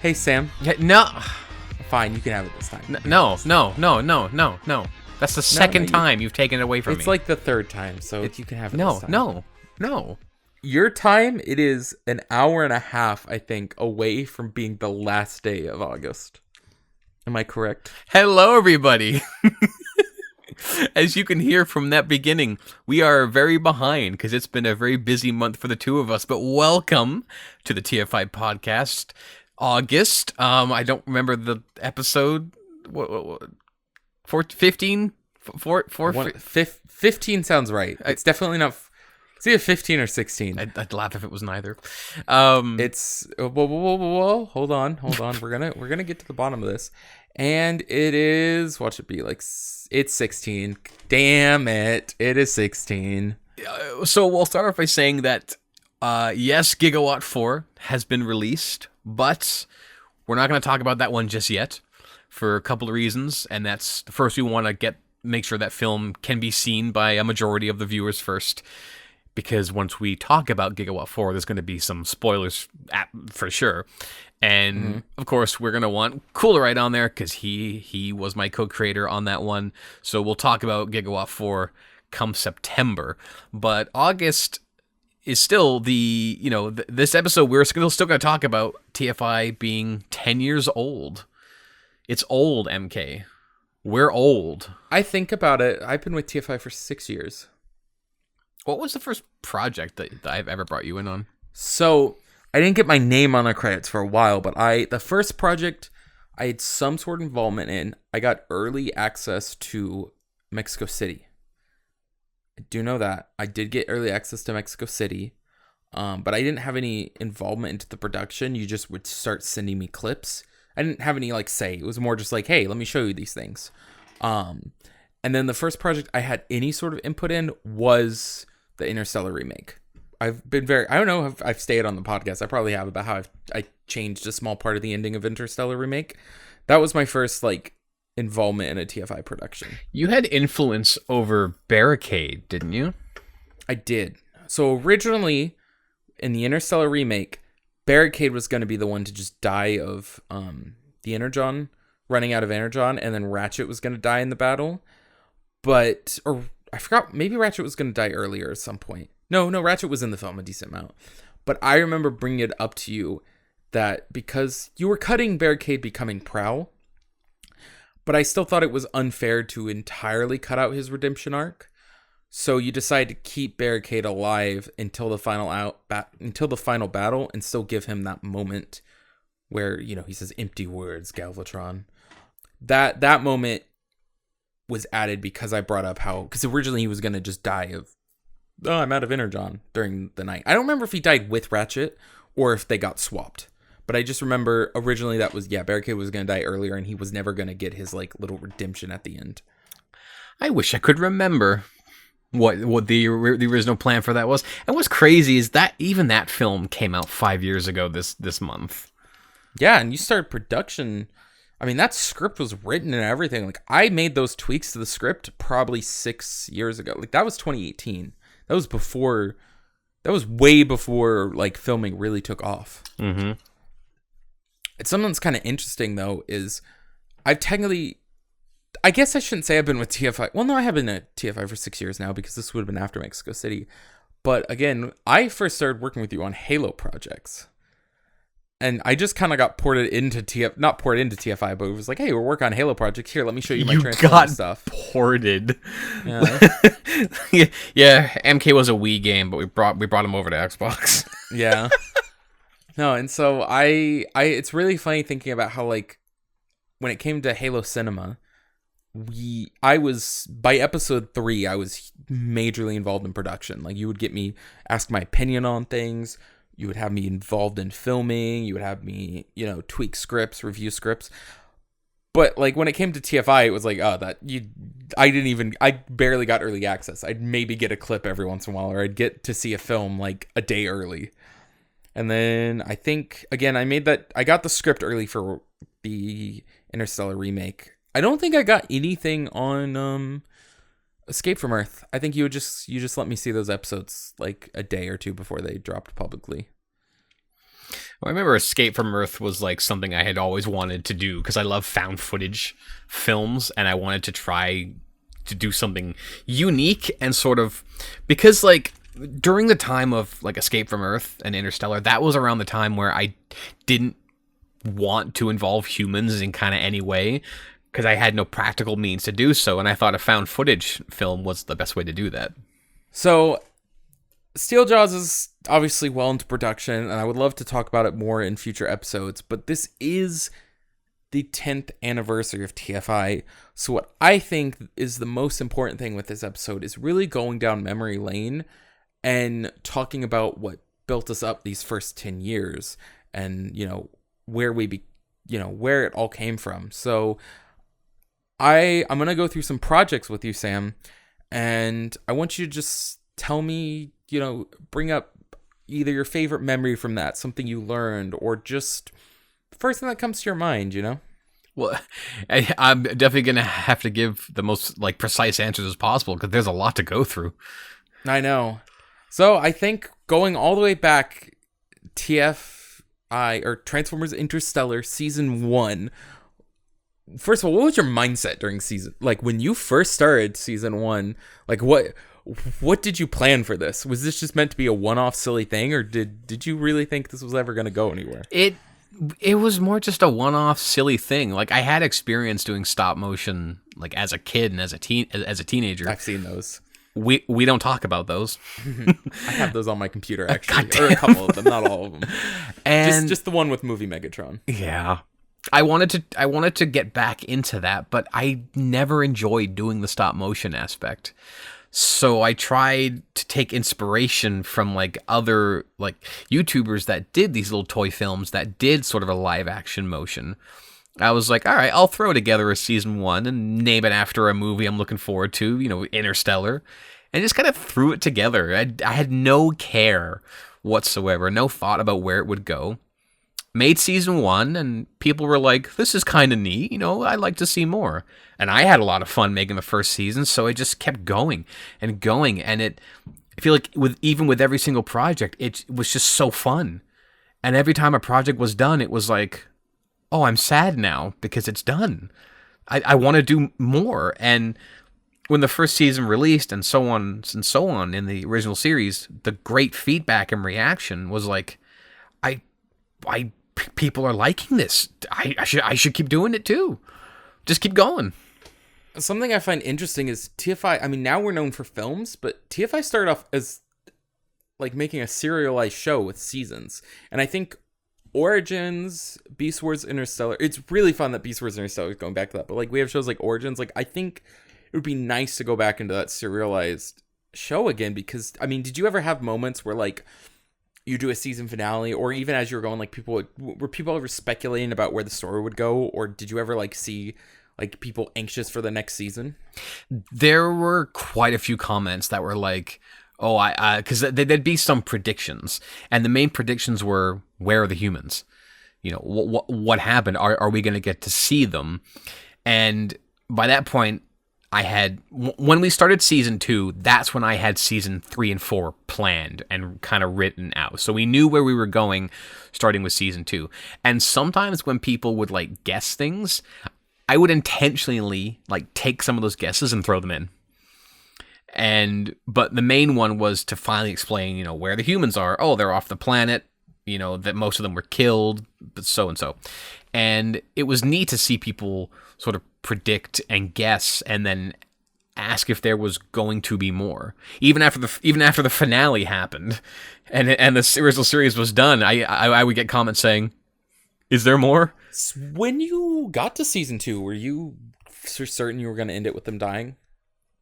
Hey, Sam. No. Fine, you can have it this time. No. That's the second time you've taken it away from me. It's like the third time, so you can have it this time. No. Your time, it is an hour and a half, I think, away from being the last day of August. Am I correct? Hello, everybody. As you can hear from that beginning, we are very behind because it's been a very busy month for the two of us. But welcome to the TFI podcast, August. I don't remember the episode. What 15? 15 sounds right. It's definitely not. It's either 15 or 16. I'd laugh if it was neither. It's whoa. Hold on. We're gonna get to the bottom of this, and it is what should be like. It's 16. Damn it! It is 16. So we'll start off by saying that yes, Gigawatt 4 has been released, but we're not going to talk about that one just yet for a couple of reasons. And that's first, we want to make sure that film can be seen by a majority of the viewers first. Because once we talk about Gigawatt 4, there's going to be some spoilers for sure. And, of course, we're going to want Coolerite on there because he was my co-creator on that one. So we'll talk about Gigawatt 4 come September. But August is still this episode, we're still going to talk about TFI being 10 years old. It's old, MK. We're old. I think about it. I've been with TFI for 6 years. What was the first project that I've ever brought you in on? So, I didn't get my name on the credits for a while, but the first project I had some sort of involvement in, I got early access to Mexico City. I do know that. I did get early access to Mexico City, but I didn't have any involvement into the production. You just would start sending me clips. I didn't have any say. It was more just like, hey, let me show you these things. And then the first project I had any sort of input in was the Interstellar remake. I've been I don't know if I've stayed on the podcast. I probably have, about how I changed a small part of the ending of Interstellar remake. That was my first involvement in a TFI production. You had influence over Barricade, didn't you? I did. So originally in the Interstellar remake, Barricade was going to be the one to just die of the Energon, running out of Energon, and then Ratchet was going to die in the battle. Or I forgot, maybe Ratchet was going to die earlier at some point. No, Ratchet was in the film a decent amount. But I remember bringing it up to you that because you were cutting Barricade becoming Prowl, but I still thought it was unfair to entirely cut out his redemption arc. So you decide to keep Barricade alive until the final battle and still give him that moment where, he says empty words, Galvatron. That moment was added because I brought up because originally he was going to just die of, I'm out of Energon during the night. I don't remember if he died with Ratchet or if they got swapped. But I just remember originally that was, Barricade was going to die earlier and he was never going to get his little redemption at the end. I wish I could remember what the original plan for that was. And what's crazy is that even that film came out 5 years ago this month. Yeah, and you started production. I mean, that script was written and everything. I made those tweaks to the script probably 6 years ago. That was 2018. That was way before filming really took off. Mm-hmm. It's something that's kind of interesting though is I guess I shouldn't say I've been with TFI. Well, no, I have been at TFI for 6 years now because this would have been after Mexico City. But again, I first started working with you on Halo projects. And I just kind of got ported into not ported into TFI, but it was like, hey, we're working on Halo projects. Here, let me show you my Transformers stuff. Ported. Yeah. Yeah, MK was a Wii game, but we brought him over to Xbox. Yeah. No, and so I it's really funny thinking about how when it came to Halo Cinema, I was by episode 3, I was majorly involved in production. You would get me ask my opinion on things. You would have me involved in filming. You would have me, tweak scripts, review scripts. But when it came to TFI, it was I barely got early access. I'd maybe get a clip every once in a while, or I'd get to see a film a day early. And then I think, again, I got the script early for the Interstellar remake. I don't think I got anything on Escape from Earth. I think you just let me see those episodes a day or two before they dropped publicly. I remember Escape from Earth was like something I had always wanted to do because I love found footage films, and I wanted to try to do something unique and sort of because like during the time of like Escape from Earth and Interstellar, that was around the time where I didn't want to involve humans in kind of any way because I had no practical means to do so, and I thought a found footage film was the best way to do that. So Steel Jaws is obviously well into production, and I would love to talk about it more in future episodes, but this is the 10th anniversary of TFI. So what I think is the most important thing with this episode is really going down memory lane and talking about what built us up these first 10 years and, where where it all came from. So I'm going to go through some projects with you, Sam, and I want you to just tell me, bring up either your favorite memory from that, something you learned, or just the first thing that comes to your mind, Well, I'm definitely going to have to give the most like precise answers as possible because there's a lot to go through. I know. So I think going all the way back, TFI, or Transformers Interstellar Season 1. First of all, what was your mindset during season? Like when you first started Season 1, like what did you plan for this? Was this just meant to be a one-off silly thing, or did you really think this was ever going to go anywhere? It was more just a one-off silly thing. Like I had experience doing stop motion like as a kid and as a teenager. I've seen those. We don't talk about those. I have those on my computer actually, or a couple of them, not all of them. And just the one with Movie Megatron. Yeah. I wanted to get back into that, but I never enjoyed doing the stop motion aspect. So I tried to take inspiration from like other like YouTubers that did these little toy films that did sort of a live action motion. I was like, all right, I'll throw together a season 1 and name it after a movie I'm looking forward to, Interstellar, and just kind of threw it together. I had no care whatsoever, no thought about where it would go. Made season 1, and people were like, this is kind of neat, I'd like to see more. And I had a lot of fun making the first season, so I just kept going and going. And I feel like even with every single project, it was just so fun. And every time a project was done, it was like, oh, I'm sad now because it's done. I want to do more. And when the first season released and so on in the original series, the great feedback and reaction was like, people are liking this. I should keep doing it too. Just keep going. Something I find interesting is TFI. I mean, now we're known for films, but TFI started off as like making a serialized show with seasons. And I think Origins, Beast Wars, Interstellar. It's really fun that Beast Wars, Interstellar is going back to that. But like we have shows like Origins. Like I think it would be nice to go back into that serialized show again because I mean, did you ever have moments where like you do a season finale, or even as you were going, like were people ever speculating about where the story would go, or did you ever like see like people anxious for the next season? There were quite a few comments that were like, "Oh, because there'd be some predictions, and the main predictions were, where are the humans? What happened? Are we going to get to see them?" And by that point, when we started season 2, that's when I had season 3 and 4 planned and kind of written out. So we knew where we were going starting with season 2. And sometimes when people would like guess things, I would intentionally like take some of those guesses and throw them in. But the main one was to finally explain, where the humans are. Oh, they're off the planet, that most of them were killed, but so and so. And it was neat to see people sort of predict and guess and then ask if there was going to be more. Even after the finale happened and the original series was done, I would get comments saying, is there more? When you got to season 2, were you certain you were going to end it with them dying?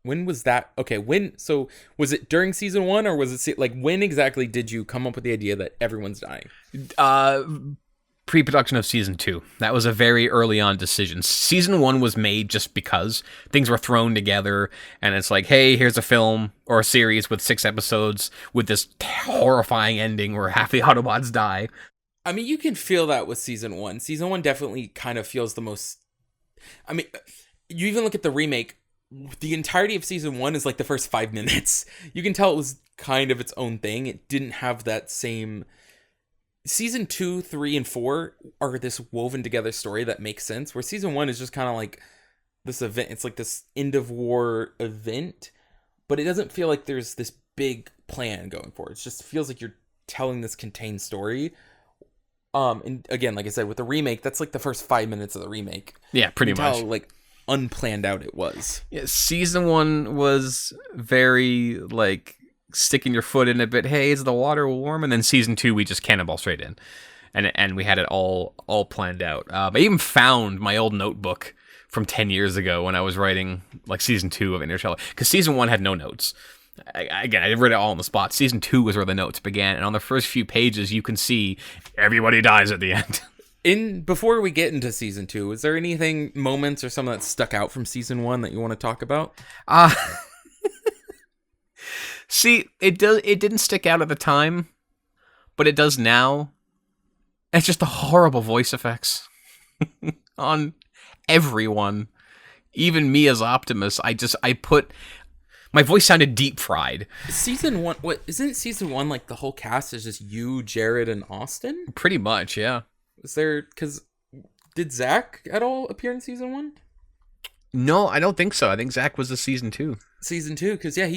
When was that? Okay, so was it during season 1, or was it like when exactly did you come up with the idea that everyone's dying? Pre-production of season 2. That was a very early on decision. Season 1 was made just because things were thrown together, and it's like, hey, here's a film or a series with 6 episodes with this horrifying ending where half the Autobots die. I mean, you can feel that with season 1. Season 1 definitely kind of feels the most. I mean, you even look at the remake. The entirety of season 1 is like the first 5 minutes. You can tell it was kind of its own thing. It didn't have that same season 2, 3, and 4 are this woven together story that makes sense. Where season 1 is just kind of like this event. It's like this end of war event, but it doesn't feel like there's this big plan going forward. It just feels like you're telling this contained story. And again, like I said, with the remake, that's like the first 5 minutes of the remake. Yeah, pretty much. How like unplanned out it was. Yeah, season 1 was very like sticking your foot in a bit. Hey, is the water warm? And then season 2, we just cannonball straight in, and we had it all planned out. I even found my old notebook from 10 years ago when I was writing like season 2 of Interstellar, because season 1 had no notes. I read it all on the spot. Season 2 was where the notes began, and on the first few pages, you can see everybody dies at the end. Before we get into season 2, is there anything, moments or something that stuck out from season 1 that you want to talk about? See, it didn't stick out at the time, but it does now. It's just the horrible voice effects on everyone, even me as Optimus. I put. My voice sounded deep fried. Season 1, isn't season 1 like the whole cast is just you, Jared, and Austin? Pretty much, yeah. Did Zach at all appear in season 1? No, I don't think so. I think Zach was the season 2. Season 2, because yeah,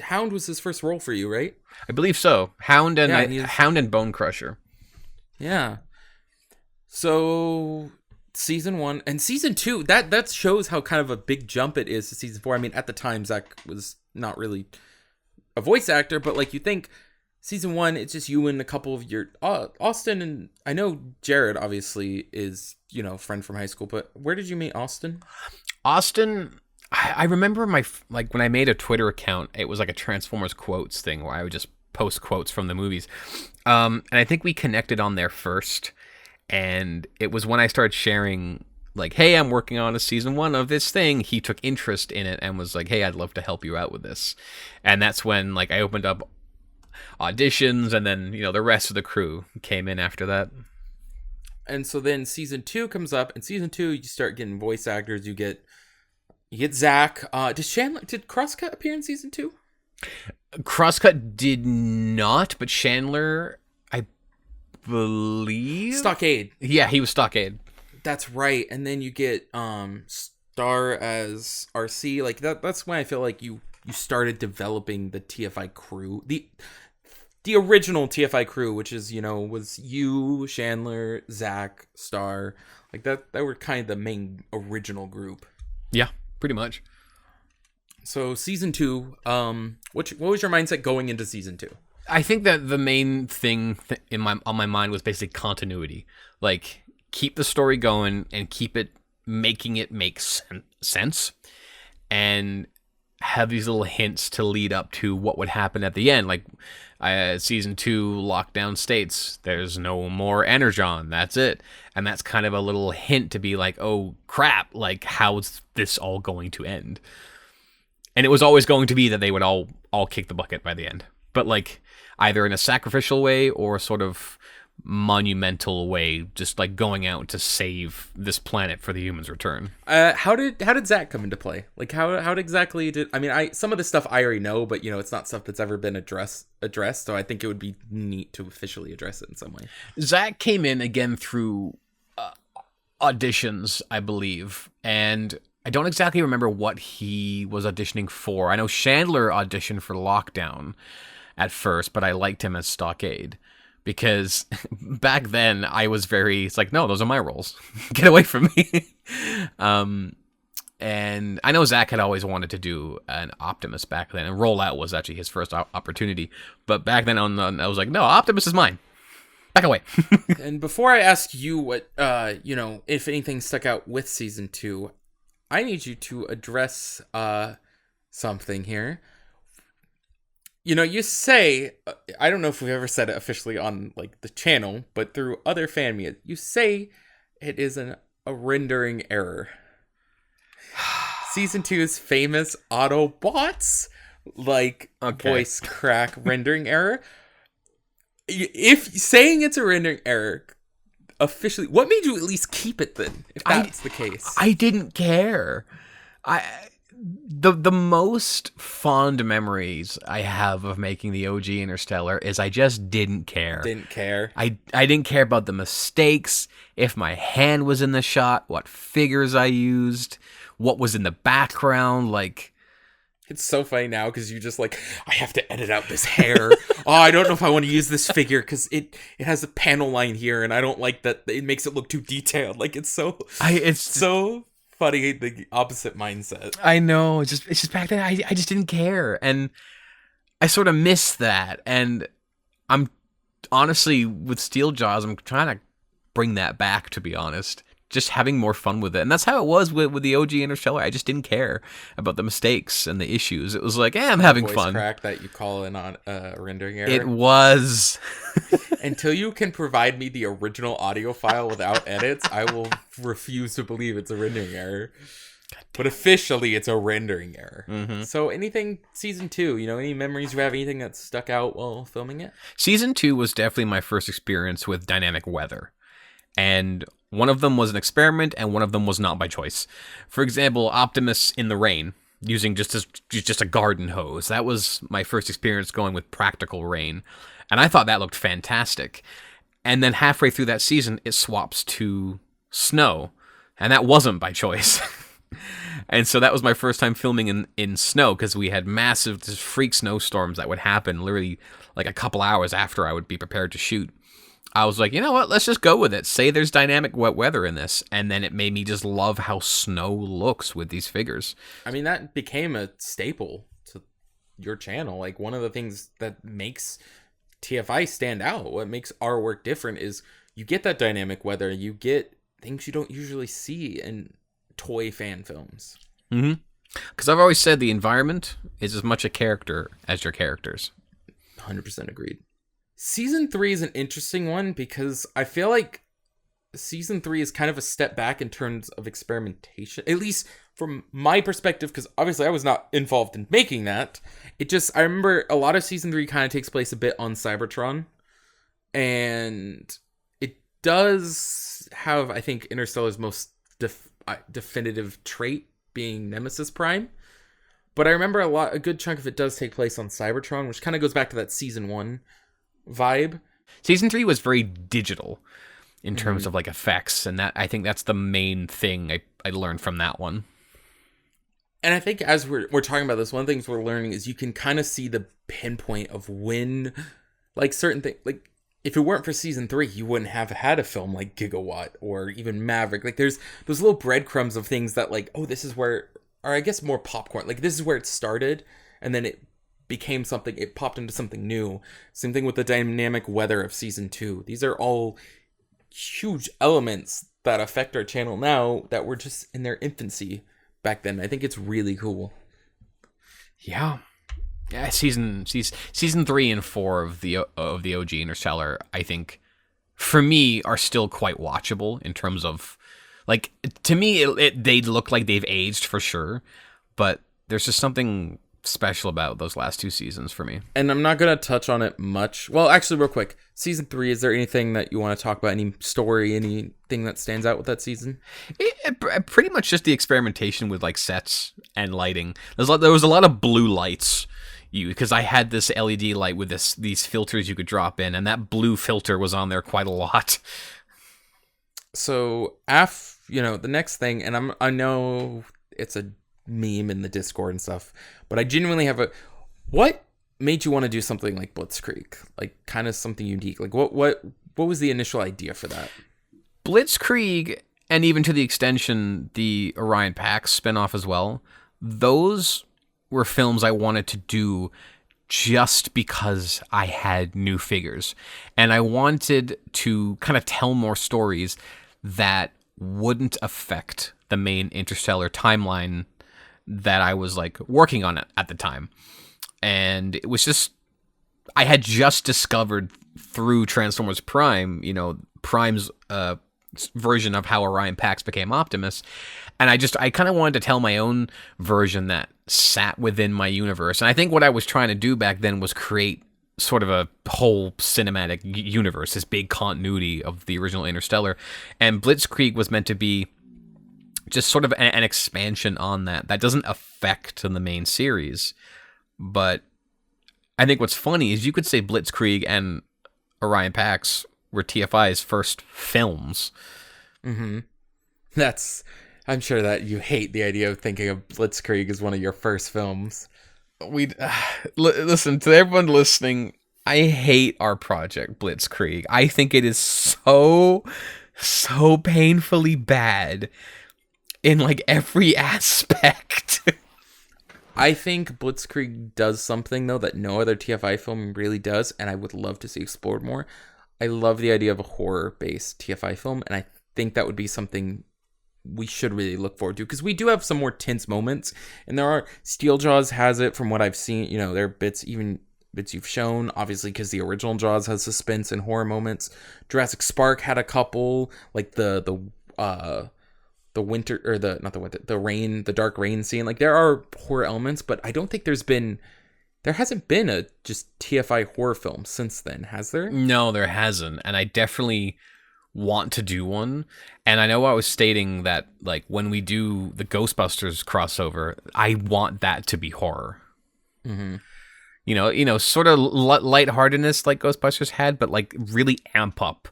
Hound was his first role for you, right? I believe so. Hound and Bone Crusher. Yeah. So season 1 and season 2, that shows how kind of a big jump it is to season 4. I mean, at the time Zach was not really a voice actor, but like you think season 1, it's just you and a couple of your Austin, and I know Jared obviously is, friend from high school, but where did you meet Austin? Austin, I remember when I made a Twitter account, it was like a Transformers quotes thing where I would just post quotes from the movies. And I think we connected on there first. And it was when I started sharing, like, hey, I'm working on a season 1 of this thing. He took interest in it and was like, hey, I'd love to help you out with this. And that's when, like, I opened up auditions, and then, the rest of the crew came in after that. And so then season 2 comes up, and season 2, you start getting voice actors. You get Zach. Did Crosscut appear in season 2? Crosscut did not, but Chandler, I believe Stockade. Yeah, he was Stockade. That's right. And then you get Star as RC. Like that's when I feel like you started developing the TFI crew. The original TFI crew, which is, was you, Chandler, Zach, Star. Like that were kind of the main original group. Yeah, pretty much. So season 2, what was your mindset going into season 2? I think that the main thing on my mind was basically continuity. Like, keep the story going and keep it making it make sense, and have these little hints to lead up to what would happen at the end. Like, season 2 lockdown states there's no more Energon. That's it, and that's kind of a little hint to be like, oh crap! Like, how's this all going to end? And it was always going to be that they would all kick the bucket by the end, but like either in a sacrificial way or a sort of monumental way, just like going out to save this planet for the humans' return. How did Zach come into play? Like how exactly did some of this stuff I already know, but it's not stuff that's ever been addressed. So I think it would be neat to officially address it in some way. Zach came in again through auditions, I believe, and I don't exactly remember what he was auditioning for. I know Chandler auditioned for Lockdown at first, but I liked him as Stockade because back then I was it's like, no, those are my roles. Get away from me. And I know Zach had always wanted to do an Optimus back then, and Rollout was actually his first opportunity. But back then I was like, no, Optimus is mine. Back away. And before I ask you what, if anything stuck out with season 2, I need you to address something here. You say, I don't know if we've ever said it officially on like the channel, but through other fan media, you say it is a rendering error. Season 2's famous Autobots, voice crack rendering error. If saying it's a rendering error, officially, what made you at least keep it then, if that's the case? I didn't care. the most fond memories I have of making the OG Interstellar is I just didn't care. Didn't care. I didn't care about the mistakes, if my hand was in the shot, what figures I used, what was in the background, like. It's so funny now because you just like, I have to edit out this hair. Oh, I don't know if I want to use this figure because it has a panel line here and I don't like that. It makes it look too detailed. Like it's so funny, the opposite mindset. I know. It's just back then I just didn't care. And I sort of miss that. And I'm honestly, with Steel Jaws, I'm trying to bring that back, to be honest. Just having more fun with it. And that's how it was with the OG Interstellar. I just didn't care about the mistakes and the issues. It was like, I'm having Voice fun. Crack that you call in on rendering error. It was. Until you can provide me the original audio file without edits, I will refuse to believe it's a rendering error. But officially, it's a rendering error. Mm-hmm. So anything season 2, any memories you have, anything that stuck out while filming it? Season 2 was definitely my first experience with dynamic weather. And one of them was an experiment, and one of them was not by choice. For example, Optimus in the rain, using just a garden hose. That was my first experience going with practical rain. And I thought that looked fantastic. And then halfway through that season, it swaps to snow. And that wasn't by choice. And so that was my first time filming in snow, because we had massive, just freak snowstorms that would happen literally like a couple hours after I would be prepared to shoot. I was like, you know what? Let's just go with it. Say there's dynamic wet weather in this. And then it made me just love how snow looks with these figures. I mean, that became a staple to your channel. Like, one of the things that makes TFI stand out, what makes our work different, is you get that dynamic weather. You get things you don't usually see in toy fan films. Mm-hmm. Because I've always said the environment is as much a character as your characters. 100% agreed. Season 3 is an interesting one because I feel like Season 3 is kind of a step back in terms of experimentation, at least from my perspective, because obviously I was not involved in making that. I remember a lot of Season 3 kind of takes place a bit on Cybertron, and it does have, I think, Interstellar's most definitive trait being Nemesis Prime. But I remember a good chunk of it does take place on Cybertron, which kind of goes back to that Season 1 vibe. Season 3 was very digital in terms of like effects, and that I think that's the main thing I learned from that one. And I think as we're talking about this, one of the things we're learning is you can kind of see the pinpoint of when, like, certain things, like, if it weren't for Season 3, you wouldn't have had a film like Gigawatt or even Maverick. Like, there's those little breadcrumbs of things that, like, oh, this is where, or I guess more popcorn, like, this is where it started, and then it became something, it popped into something new. Same thing with the dynamic weather of Season 2. These are all huge elements that affect our channel now that were just in their infancy back then. I think it's really cool. Yeah, season 3 and 4 of the OG Interstellar, I think, for me, are still quite watchable in terms of, like, to me, they look like they've aged for sure, but there's just something special about those last 2 seasons for me. And I'm not going to touch on it much. Well, actually, real quick, Season 3, is there anything that you want to talk about? Any story, anything that stands out with that season? Pretty much just the experimentation with, like, sets and lighting. There was a lot of blue lights, because I had this LED light with these filters you could drop in, and that blue filter was on there quite a lot. So, the next thing, and I know it's a meme in the Discord and stuff, but I genuinely what made you want to do something like Blitzkrieg, like kind of something unique? Like what was the initial idea for that? Blitzkrieg, and even to the extension the Orion Pax spinoff as well, those were films I wanted to do just because I had new figures, and I wanted to kind of tell more stories that wouldn't affect the main Interstellar timeline that I was, like, working on it at the time. And it was just, I had just discovered through Transformers Prime, Prime's version of how Orion Pax became Optimus. And I kind of wanted to tell my own version that sat within my universe. And I think what I was trying to do back then was create sort of a whole cinematic universe, this big continuity of the original Interstellar. And Blitzkrieg was meant to be just sort of an expansion on that. That doesn't affect the main series, but I think what's funny is you could say Blitzkrieg and Orion Pax were TFI's first films. Mm-hmm. I'm sure that you hate the idea of thinking of Blitzkrieg as one of your first films. Listen to everyone listening. I hate our project Blitzkrieg. I think it is so painfully bad in like every aspect. I think Blitzkrieg does something though that no other TFI film really does, and I would love to see explored more. I love the idea of a horror-based TFI film, and I think that would be something we should really look forward to, because we do have some more tense moments, and there are Steel Jaws has it from what I've seen. You know, there are bits you've shown, obviously, because the original Jaws has suspense and horror moments. Jurassic Spark had a couple, like the winter, or the rain, the dark rain scene. Like, there are horror elements, but I don't think there hasn't been a just TFI horror film since then, has there? No, there hasn't, and I definitely want to do one. And I know I was stating that, like, when we do the Ghostbusters crossover, I want that to be horror. Mm-hmm. You know, sort of lightheartedness like Ghostbusters had, but like really amp up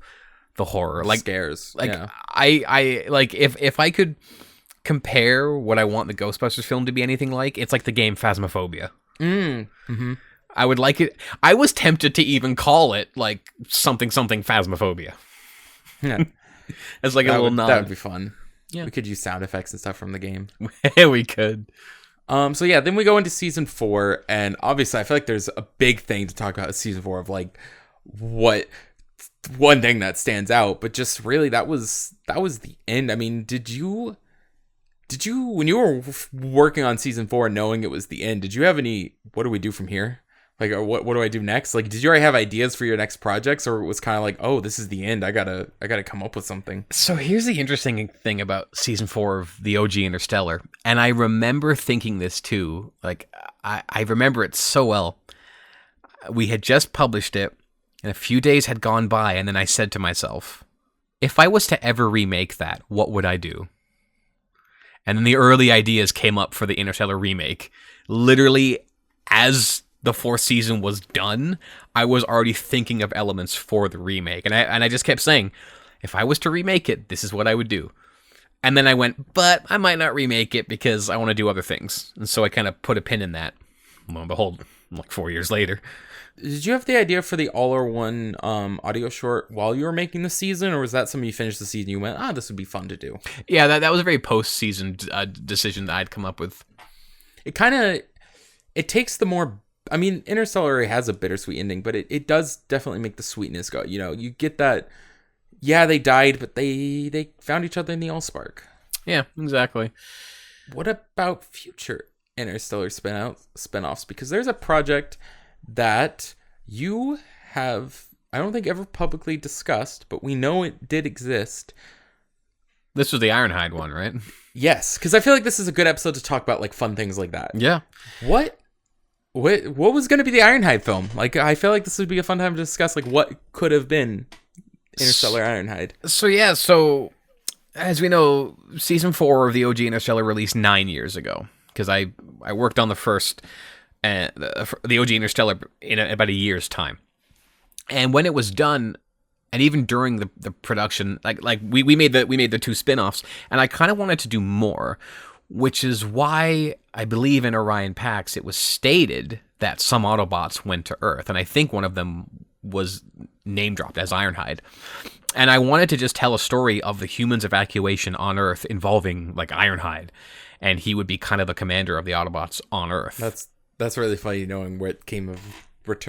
the horror, like scares. Like, yeah. I like, if I could compare what I want the Ghostbusters film to be anything like, it's like the game Phasmophobia. Mm-hmm. I would like it. I was tempted to even call it like something Phasmophobia. Yeah. As like a little nod. That would be fun. Yeah. We could use sound effects and stuff from the game. We could. So yeah, then we go into season 4, and obviously I feel like there's a big thing to talk about in season 4 of like what one thing that stands out, but just really that was the end. I mean, did you when you were working on season 4 knowing it was the end, did you have any what do we do from here? Like, or what do I do next? Like, did you already have ideas for your next projects, or it was kind of like, oh, this is the end, I gotta come up with something? So here's the interesting thing about season 4 of the OG Interstellar, and I remember thinking this too. Like, I remember it so well. We had just published it, and a few days had gone by, and then I said to myself, if I was to ever remake that, what would I do? And then the early ideas came up for the Interstellar remake. Literally, as the 4th season was done, I was already thinking of elements for the remake. And I just kept saying, if I was to remake it, this is what I would do. And then I went, but I might not remake it because I want to do other things. And so I kind of put a pin in that. Lo and behold, like 4 years later. Did you have the idea for the all-or-one audio short while you were making the season, or was that something you finished the season you went, this would be fun to do? Yeah, that was a very post-season decision that I'd come up with. It takes the more... I mean, Interstellar has a bittersweet ending, but it does definitely make the sweetness go. You know, you get that, yeah, they died, but they found each other in the Allspark. Yeah, exactly. What about future Interstellar spinoffs? Because there's a project that you have, I don't think, ever publicly discussed, but we know it did exist. This was the Ironhide one, right? Yes, because I feel like this is a good episode to talk about like fun things like that. Yeah. What was going to be the Ironhide film? Like, I feel like this would be a fun time to discuss like what could have been Interstellar Ironhide. So as we know, season 4 of the OG Interstellar released 9 years ago, because I worked on the first the OG Interstellar in about a year's time. And when it was done, and even during the production, like we made the 2 spin-offs, and I kind of wanted to do more, which is why I believe in Orion Pax it was stated that some Autobots went to Earth, and I think one of them was name dropped as Ironhide. And I wanted to just tell a story of the humans' evacuation on Earth involving like Ironhide, and he would be kind of the commander of the Autobots on Earth. That's really funny, knowing what came of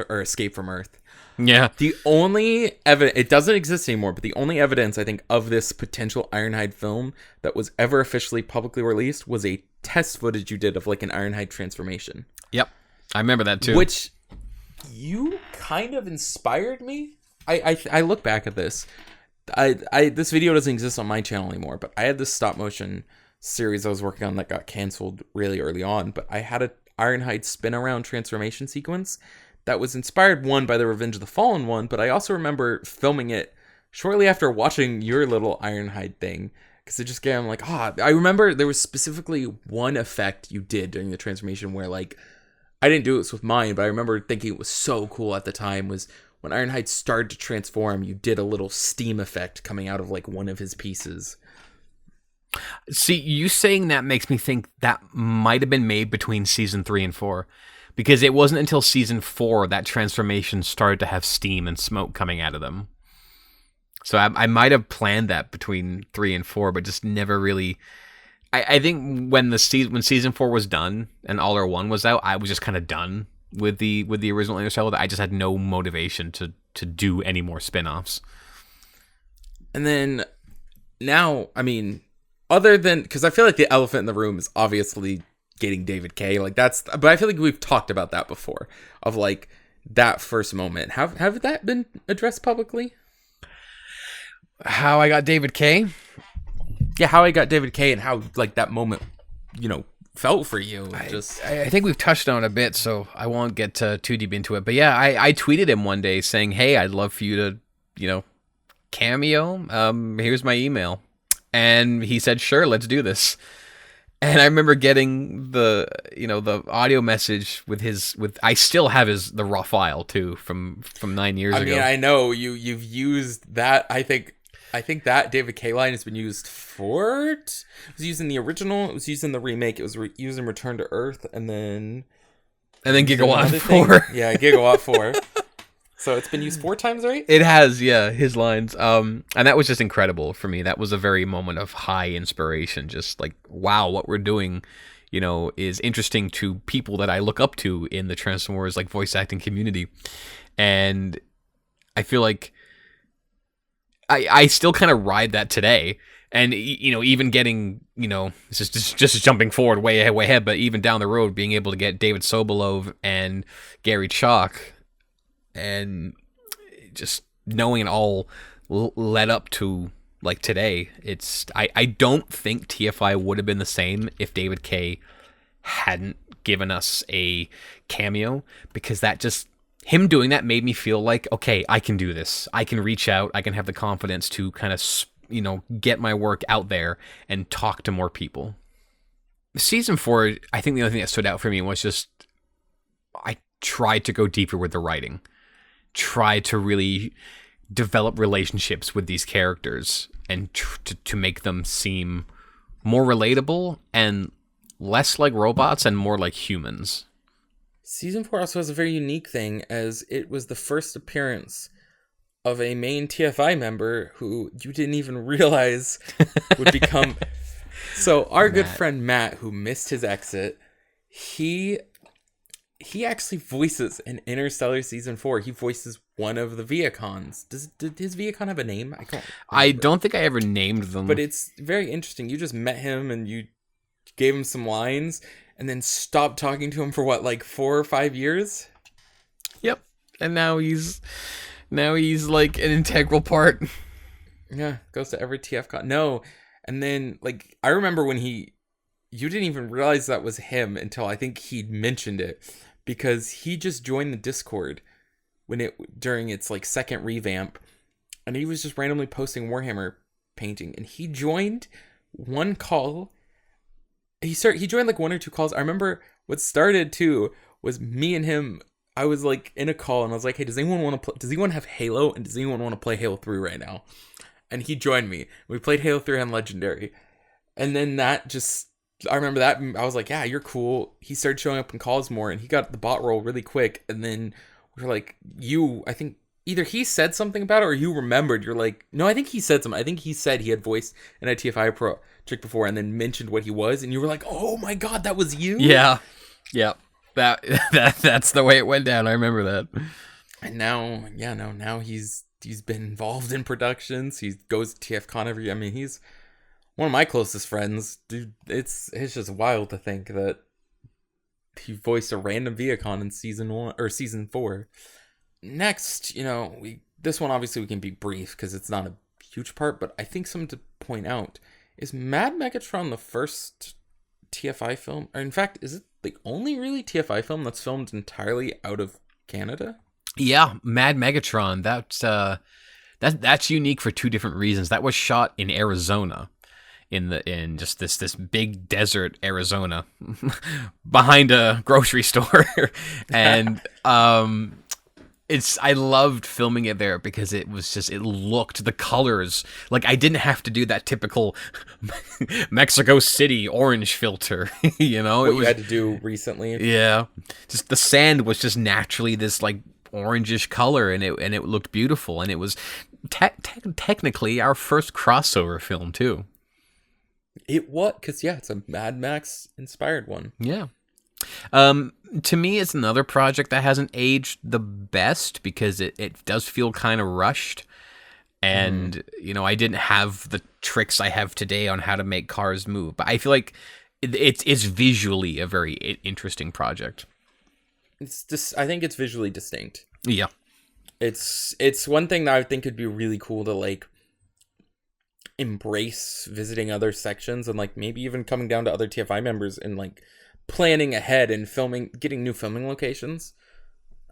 Escape from Earth. Yeah. The only evidence, it doesn't exist anymore, but the only evidence I think of this potential Ironhide film that was ever officially publicly released was a test footage you did of like an Ironhide transformation. Yep. I remember that too. Which you kind of inspired me. I look back at this. This video doesn't exist on my channel anymore, but I had this stop motion series I was working on that got canceled really early on, but I had a Ironhide spin around transformation sequence that was inspired, one, by the Revenge of the Fallen one, but I also remember filming it shortly after watching your little Ironhide thing, Because it just gave him like, I remember there was specifically one effect you did during the transformation where like, I didn't do this with mine, but I remember thinking it was so cool at the time was when Ironhide started to transform, you did a little steam effect coming out of like one of his pieces. See, you saying that makes me think that might have been made between season 3 and 4. Because it wasn't until season 4 that transformation started to have steam and smoke coming out of them. So I might have planned that between 3 and 4, but just never really... I think when season 4 was done and All or One was out, I was just kind of done with the original Interstellar. I just had no motivation to do any more spin-offs. And then now, I mean, other than... Because I feel like the elephant in the room is obviously getting David K. Like that's... But I feel like we've talked about that before. Of like that first moment. Have that been addressed publicly? How I got David K? Yeah, how I got David K. and how like that moment, felt for you. I think we've touched on it a bit, so I won't get too deep into it. But yeah, I tweeted him one day saying, "Hey, I'd love for you to, cameo. Here's my email," and he said, "Sure, let's do this." And I remember getting the audio message with I still have the raw file too from 9 years ago. I mean, I know you've used that. I think that David K. line has been used for it. It was used in the original. It was used in the remake. It was used in Return to Earth, and then Gigawatt 4. Yeah, Gigawatt 4. So it's been used 4 times, right? It has, yeah, his lines. And that was just incredible for me. That was a very moment of high inspiration. Just like, wow, what we're doing, is interesting to people that I look up to in the Transformers like voice acting community. And I feel like I still kind of ride that today. And, even getting, this is just jumping forward way ahead, but even down the road, being able to get David Sobolov and Gary Chalk and just knowing it all led up to, like, today, I don't think TFI would have been the same if David K. hadn't given us a cameo, because that just... Him doing that made me feel like, okay, I can do this. I can reach out. I can have the confidence to kind of, get my work out there and talk to more people. Season 4, I think the only thing that stood out for me was just I tried to go deeper with the writing. Tried to really develop relationships with these characters and to make them seem more relatable and less like robots and more like humans. Season 4 also has a very unique thing, as it was the first appearance of a main TFI member who you didn't even realize would become... So our good friend Matt, who missed his exit, he actually voices in Interstellar Season 4. He voices one of the Viacons. Did his Viacon have a name? I don't think I ever named them. But it's very interesting. You just met him and you gave him some lines... and then stopped talking to him for 4 or 5 years? Yep. And now he's like an integral part. Yeah, goes to every TFCon. No. And then I remember when you didn't even realize that was him until I think he mentioned it, because he just joined the Discord during its second revamp, and he was just randomly posting Warhammer painting, and he joined one call. He joined 1 or 2 calls. I remember what started too was me and him. I was in a call and I was like, "Hey, does anyone want to play? Does anyone have Halo? And does anyone want to play Halo 3 right now?" And he joined me. We played Halo 3 on Legendary, and then I remember that I was like, "Yeah, you're cool." He started showing up in calls more, and he got the bot role really quick. And then we're like, I think either he said something about it or you remembered. You're like, no, I think he said something. I think he said he had voiced in a TFI project before and then mentioned what he was, and you were like, "Oh my god, that was you?" Yeah. That's the way it went down. I remember that. And now he's been involved in productions. He goes to TFCon every... I mean, he's one of my closest friends. Dude, it's just wild to think that he voiced a random Viacon in season 1 or season 4. Next, this one obviously we can be brief because it's not a huge part, but I think something to point out is Mad Megatron the first TFI film, or in fact, is it the only really TFI film that's filmed entirely out of Canada? Yeah, Mad Megatron. That's unique for 2 different reasons. That was shot in Arizona, in just this big desert Arizona behind a grocery store. And I loved filming it there because it looked, the colors, like I didn't have to do that typical Mexico City orange filter, you know? What you had to do recently. Yeah. Just the sand was just naturally this like orangish color, and it looked beautiful, and it was technically our first crossover film too. It what? Because yeah, it's a Mad Max inspired one. Yeah. To me, it's another project that hasn't aged the best because it does feel kind of rushed. And, you know, I didn't have the tricks I have today on how to make cars move. But I feel like it's visually a very interesting project. I think it's visually distinct. Yeah. It's one thing that I think could be really cool to, like, embrace visiting other sections and, like, maybe even coming down to other TFI members and, like, planning ahead and getting new filming locations.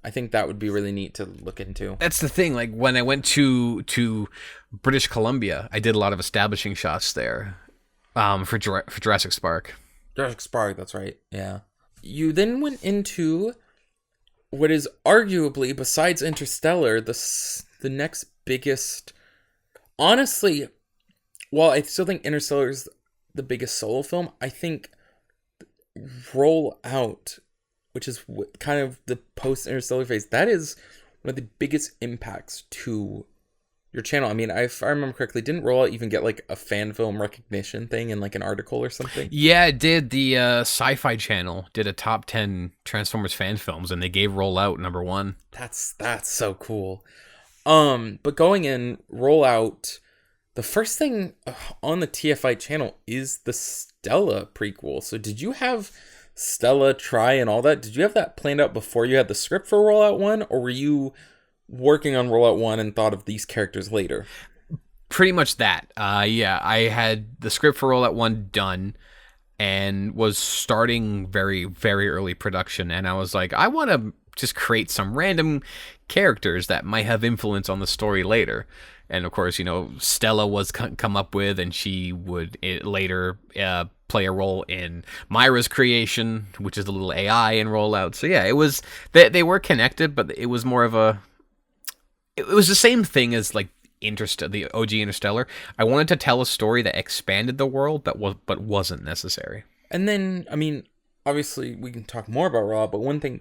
I think that would be really neat to look into. That's the thing. Like when I went to British Columbia, I did a lot of establishing shots there, for Jurassic Spark. Jurassic Spark, that's right. Yeah. You then went into what is arguably, besides Interstellar, the next biggest. Honestly, while I still think Interstellar is the biggest solo film, I think Roll Out, which is kind of the post-Interstellar phase, that is one of the biggest impacts to your channel. I mean, if I remember correctly, didn't Roll Out even get like a fan film recognition thing in like an article or something? Yeah, it did. The Sci-Fi Channel did a top 10 Transformers fan films, and they gave Roll Out #1. That's so cool. But going in, Roll Out, the first thing on the TFI channel is the Stella prequel. So did you have Stella try and all that? Did you have that planned out before you had the script for Rollout 1? Or were you working on Rollout 1 and thought of these characters later? Pretty much that. Yeah, I had the script for Rollout 1 done and was starting very, very early production. And I was like, I want to just create some random characters that might have influence on the story later. And of course, you know, Stella was come up with, and she would later play a role in Myra's creation, which is the little AI in Rollout. So yeah, it was they were connected, but it was more of it was the same thing as like the OG Interstellar. I wanted to tell a story that expanded the world, but wasn't necessary. And then, I mean, obviously we can talk more about Raw, but one thing,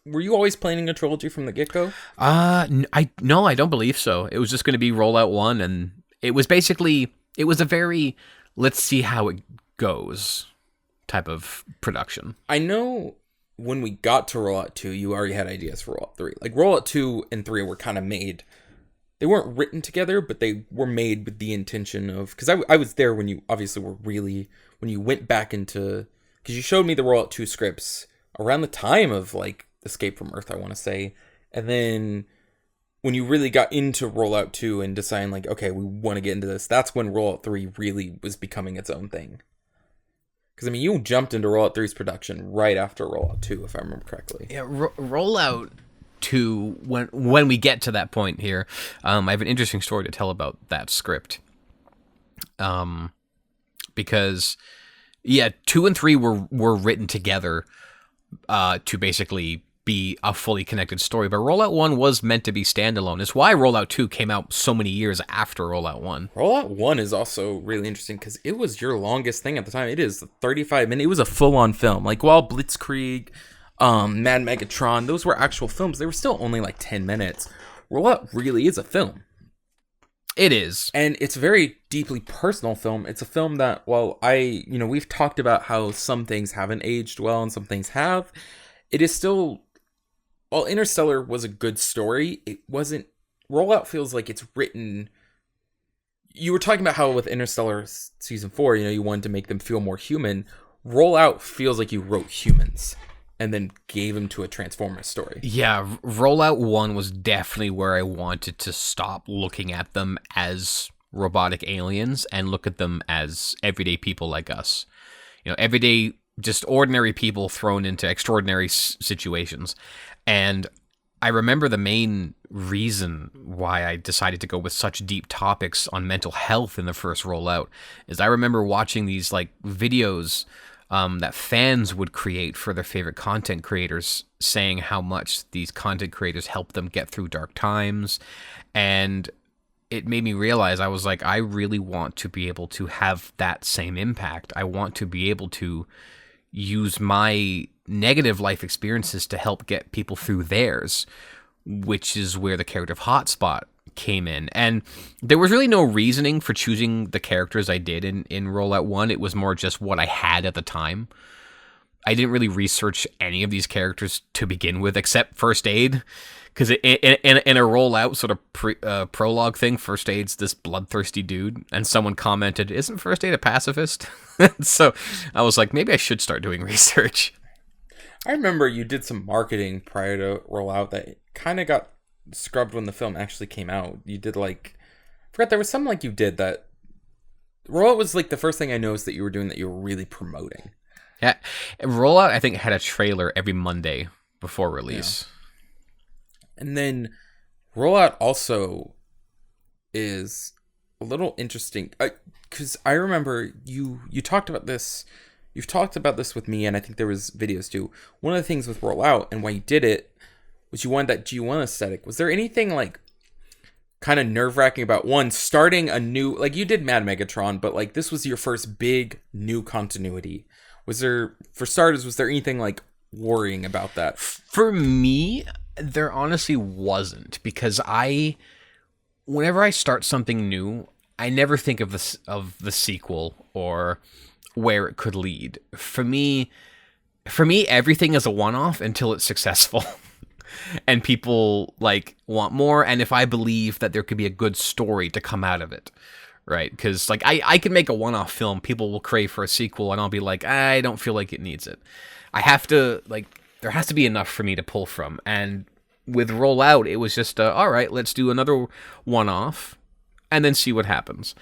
were you always planning a trilogy from the get-go? No, I don't believe so. It was just going to be Rollout 1, and it was a very let's see how it goes type of production. I know when we got to Rollout 2, you already had ideas for Rollout 3. Like, Rollout 2 and 3 were kind of made. They weren't written together, but they were made with the intention of... Because I was there when you obviously were really... When you went back into... Because you showed me the Rollout 2 scripts around the time of, like, Escape from Earth, I want to say. And then when you really got into Rollout 2 and deciding, like, okay, we want to get into this, that's when Rollout 3 really was becoming its own thing. Because, I mean, you jumped into Rollout 3's production right after Rollout 2, if I remember correctly. Yeah, Rollout 2, when we get to that point here, I have an interesting story to tell about that script. Because, yeah, 2 and 3 were written together to basically be a fully connected story, but Rollout 1 was meant to be standalone. It's why Rollout 2 came out so many years after Rollout 1. Rollout 1 is also really interesting because it was your longest thing at the time. It is 35 minutes. It was a full-on film. Like, while Blitzkrieg, Mad Megatron, those were actual films, they were still only like 10 minutes. Rollout really is a film. It is. And it's a very deeply personal film. It's a film that, while we've talked about how some things haven't aged well and some things have, it is still... While Interstellar was a good story, it wasn't... Rollout feels like it's written... You were talking about how with Interstellar Season 4, you wanted to make them feel more human. Rollout feels like you wrote humans and then gave them to a Transformers story. Yeah, Rollout 1 was definitely where I wanted to stop looking at them as robotic aliens and look at them as everyday people like us. Everyday, just ordinary people thrown into extraordinary situations. And I remember the main reason why I decided to go with such deep topics on mental health in the first rollout is I remember watching these like videos that fans would create for their favorite content creators, saying how much these content creators help them get through dark times. And it made me realize, I was like, I really want to be able to have that same impact. I want to be able to use my negative life experiences to help get people through theirs, which is where the character of Hotspot came in. And there was really no reasoning for choosing the characters I did in Rollout 1. It was more just what I had at the time. I didn't really research any of these characters to begin with, except First Aid, because in a Rollout sort of prologue thing, First Aid's this bloodthirsty dude, and someone commented, "Isn't First Aid a pacifist?" So I was like, maybe I should start doing research. I remember you did some marketing prior to Rollout that kind of got scrubbed when the film actually came out. You did like, I forgot, there was something like you did that. Rollout was like the first thing I noticed that you were doing that you were really promoting. Yeah, Rollout I think had a trailer every Monday before release. Yeah. And then Rollout also is a little interesting because I remember you talked about this. You've talked about this with me, and I think there was videos too. One of the things with Rollout and why you did it was you wanted that G1 aesthetic. Was there anything like kind of nerve-wracking about one starting a new, like you did Mad Megatron, but like this was your first big new continuity? Was there, for starters, was there anything like worrying about that? For me, there honestly wasn't, because whenever I start something new, I never think of the sequel or where it could lead. For me, everything is a one-off until it's successful. And people like want more, and if I believe that there could be a good story to come out of it, right? Because like I can make a one-off film, people will crave for a sequel, and I'll be like, I don't feel like it needs it. I have to, like, there has to be enough for me to pull from. And with Rollout, it was just all right, let's do another one-off and then see what happens.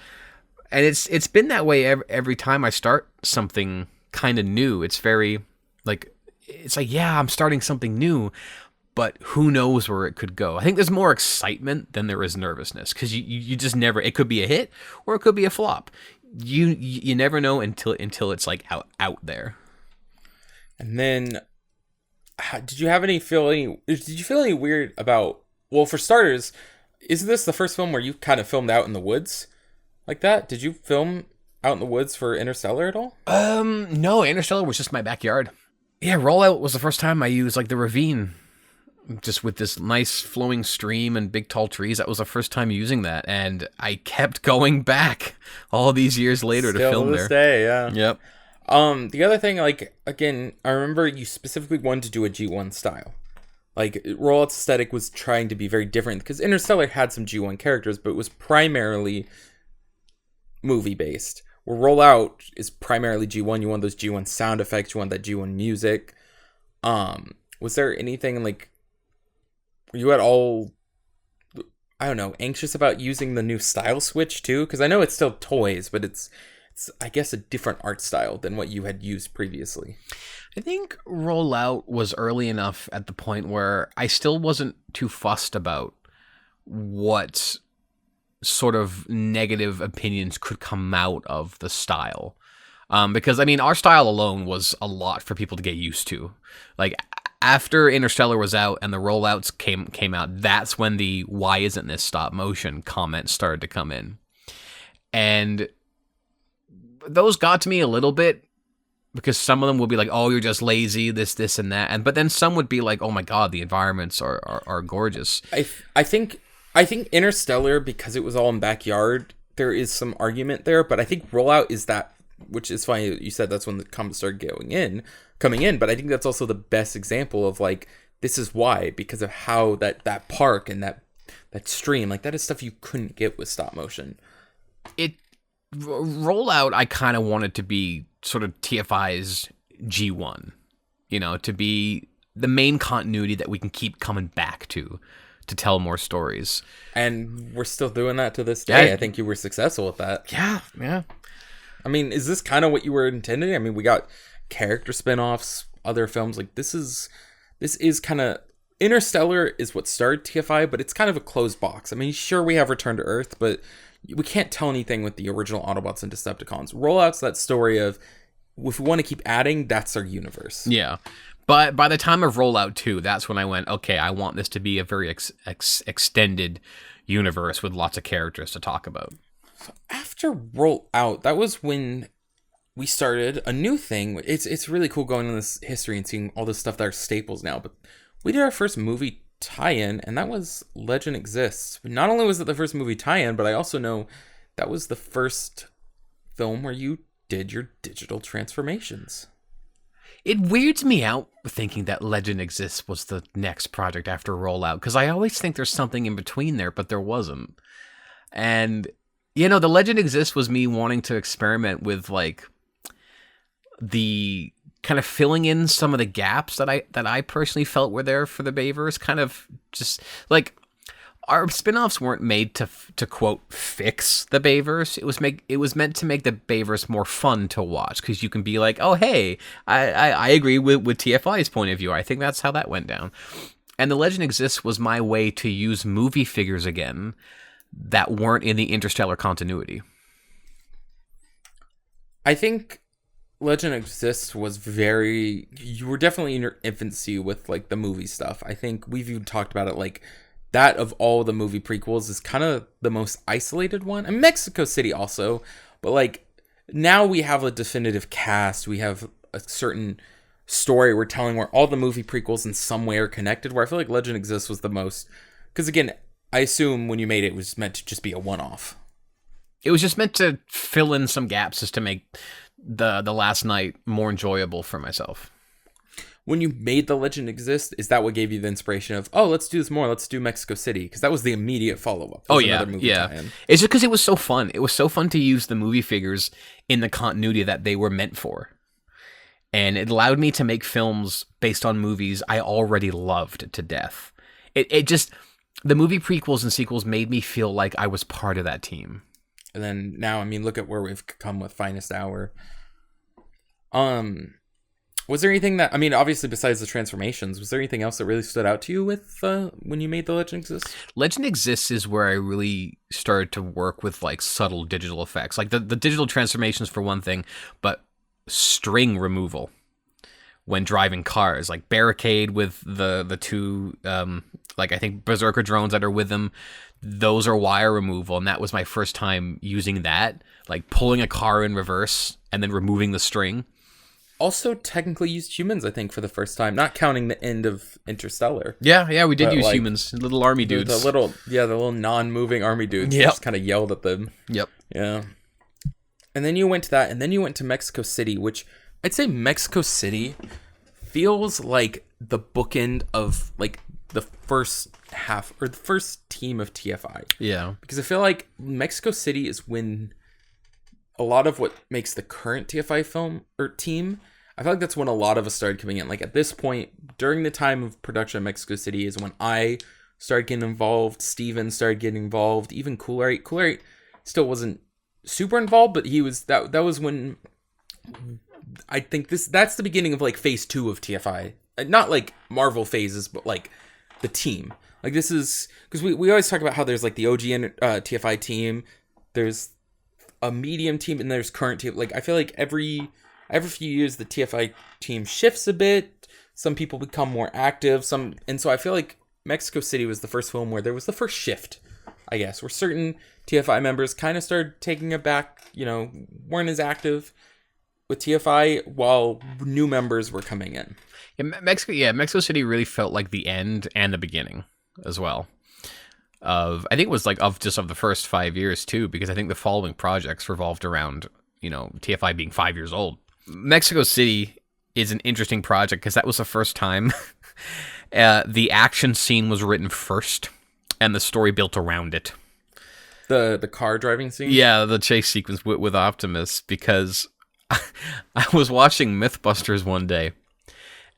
And it's been that way every time I start something kind of new. It's very like, it's like, yeah, I'm starting something new, but who knows where it could go. I think there's more excitement than there is nervousness, because you just never, it could be a hit or it could be a flop. You never know until it's like out there. And then did you feel any weird about, well, for starters, is this the first film where you kind of filmed out in the woods like that? Did you film out in the woods for Interstellar at all? No, Interstellar was just my backyard. Yeah, Rollout was the first time I used like the ravine, just with this nice flowing stream and big tall trees. That was the first time using that, and I kept going back all these years later to film there. Day, yeah. Yep. The other thing, like, again, I remember you specifically wanted to do a G1 style. Like, Rollout's aesthetic was trying to be very different, because Interstellar had some G1 characters, but it was primarily movie-based. Where Rollout is primarily G1, you want those G1 sound effects, you want that G1 music. Was there anything, like, were you at all, I don't know, anxious about using the new style switch, too? Because I know it's still toys, but it's, I guess, a different art style than what you had used previously. I think Rollout was early enough at the point where I still wasn't too fussed about what sort of negative opinions could come out of the style. Because, I mean, our style alone was a lot for people to get used to. Like, after Interstellar was out and the Rollouts came out, that's when the "why isn't this stop motion" comments started to come in. And those got to me a little bit, because some of them would be like, "Oh, you're just lazy, this, and that," but then some would be like, "Oh my god, the environments are gorgeous." I think Interstellar, because it was all in backyard, there is some argument there, but I think Rollout is that, which is funny you said that's when the comments started coming in, but I think that's also the best example of like, this is why, because of how that park and that stream, like, that is stuff you couldn't get with stop motion. Rollout, I kind of wanted to be sort of TFI's G1, to be the main continuity that we can keep coming back to tell more stories. And we're still doing that to this day. Yeah. I think you were successful with that. Yeah. I mean, is this kind of what you were intending? I mean, we got character spin-offs, other films. Like, this is kind of Interstellar is what started TFI, but it's kind of a closed box. I mean, sure, we have Return to Earth, but we can't tell anything with the original Autobots and Decepticons. Rollout's that story of, if we want to keep adding, that's our universe. Yeah. But by the time of Rollout 2, that's when I went, okay, I want this to be a very extended universe with lots of characters to talk about. So after Rollout, that was when we started a new thing. It's really cool going on this history and seeing all this stuff that are staples now, but we did our first movie tie-in, and that was Legend Exists. Not only was it the first movie tie-in, but I also know that was the first film where you did your digital transformations. It weirds me out thinking that Legend Exists was the next project after Rollout, because I always think there's something in between there, but there wasn't. And, the Legend Exists was me wanting to experiment with, like, the kind of filling in some of the gaps that I personally felt were there for the Bayverse. Kind of just like our spin-offs weren't made to quote fix the Bayverse. It was meant to make the Bayverse more fun to watch, because you can be like, oh hey, I agree with TFI's point of view. I think that's how that went down. And The Legend Exists was my way to use movie figures again that weren't in the Interstellar continuity. I think Legend Exists was you were definitely in your infancy with like the movie stuff. I think we've talked about it, like that of all the movie prequels is kind of the most isolated one. And Mexico City also, but like now we have a definitive cast. We have a certain story we're telling where all the movie prequels in some way are connected, where I feel like Legend Exists was the most, because again, I assume when you made it, it was meant to just be a one-off. It was just meant to fill in some gaps just to make the last night more enjoyable for myself. When you made The Legend Exist, is that what gave you the inspiration of, oh, let's do this more, let's do Mexico City? Because that was the immediate follow-up. Oh, yeah, tie-in. It's just because it was so fun. It was so fun to use the movie figures in the continuity that they were meant for. And it allowed me to make films based on movies I already loved to death. It just, the movie prequels and sequels made me feel like I was part of that team. And then now, I mean, look at where we've come with Finest Hour. Was there anything that, I mean, obviously besides the transformations, was there anything else that really stood out to you with when you made The Legend Exists? Legend Exists is where I really started to work with like subtle digital effects, like the digital transformations for one thing, but string removal when driving cars, like Barricade with the two, like I think Berserker drones that are with them. Those are wire removal, and that was my first time using that, like pulling a car in reverse and then removing the string. Also technically used humans, I think, for the first time, not counting the end of Interstellar. Yeah, we did use like, humans, little army dudes. The little non-moving army dudes. Yep. Just kind of yelled at them. Yep. Yeah. And then you went to that, and then you went to Mexico City, which I'd say Mexico City feels like the bookend of like the first half or the first team of TFI. Yeah. Because I feel like Mexico City is when a lot of what makes the current TFI film or team, I feel like that's when a lot of us started coming in. Like at this point, during the time of production of Mexico City is when I started getting involved. Steven started getting involved. Even Coolrate. Coolrate still wasn't super involved, but he was, that was when I think that's the beginning of like phase 2 of TFI. Not like Marvel phases, but like the team. Like this is, because we always talk about how there's like the OG TFI team, there's a medium team, and there's current team. Like I feel like every few years the TFI team shifts a bit. Some people become more active. And so I feel like Mexico City was the first film where there was the first shift, I guess, where certain TFI members kind of started taking it back. Weren't as active with TFI while new members were coming in. Mexico City really felt like the end and the beginning as well. I think it was like of the first 5 years too, because I think the following projects revolved around, TFI being 5 years old. Mexico City is an interesting project because that was the first time the action scene was written first and the story built around it. The car driving scene? Yeah, the chase sequence with Optimus, because I was watching Mythbusters one day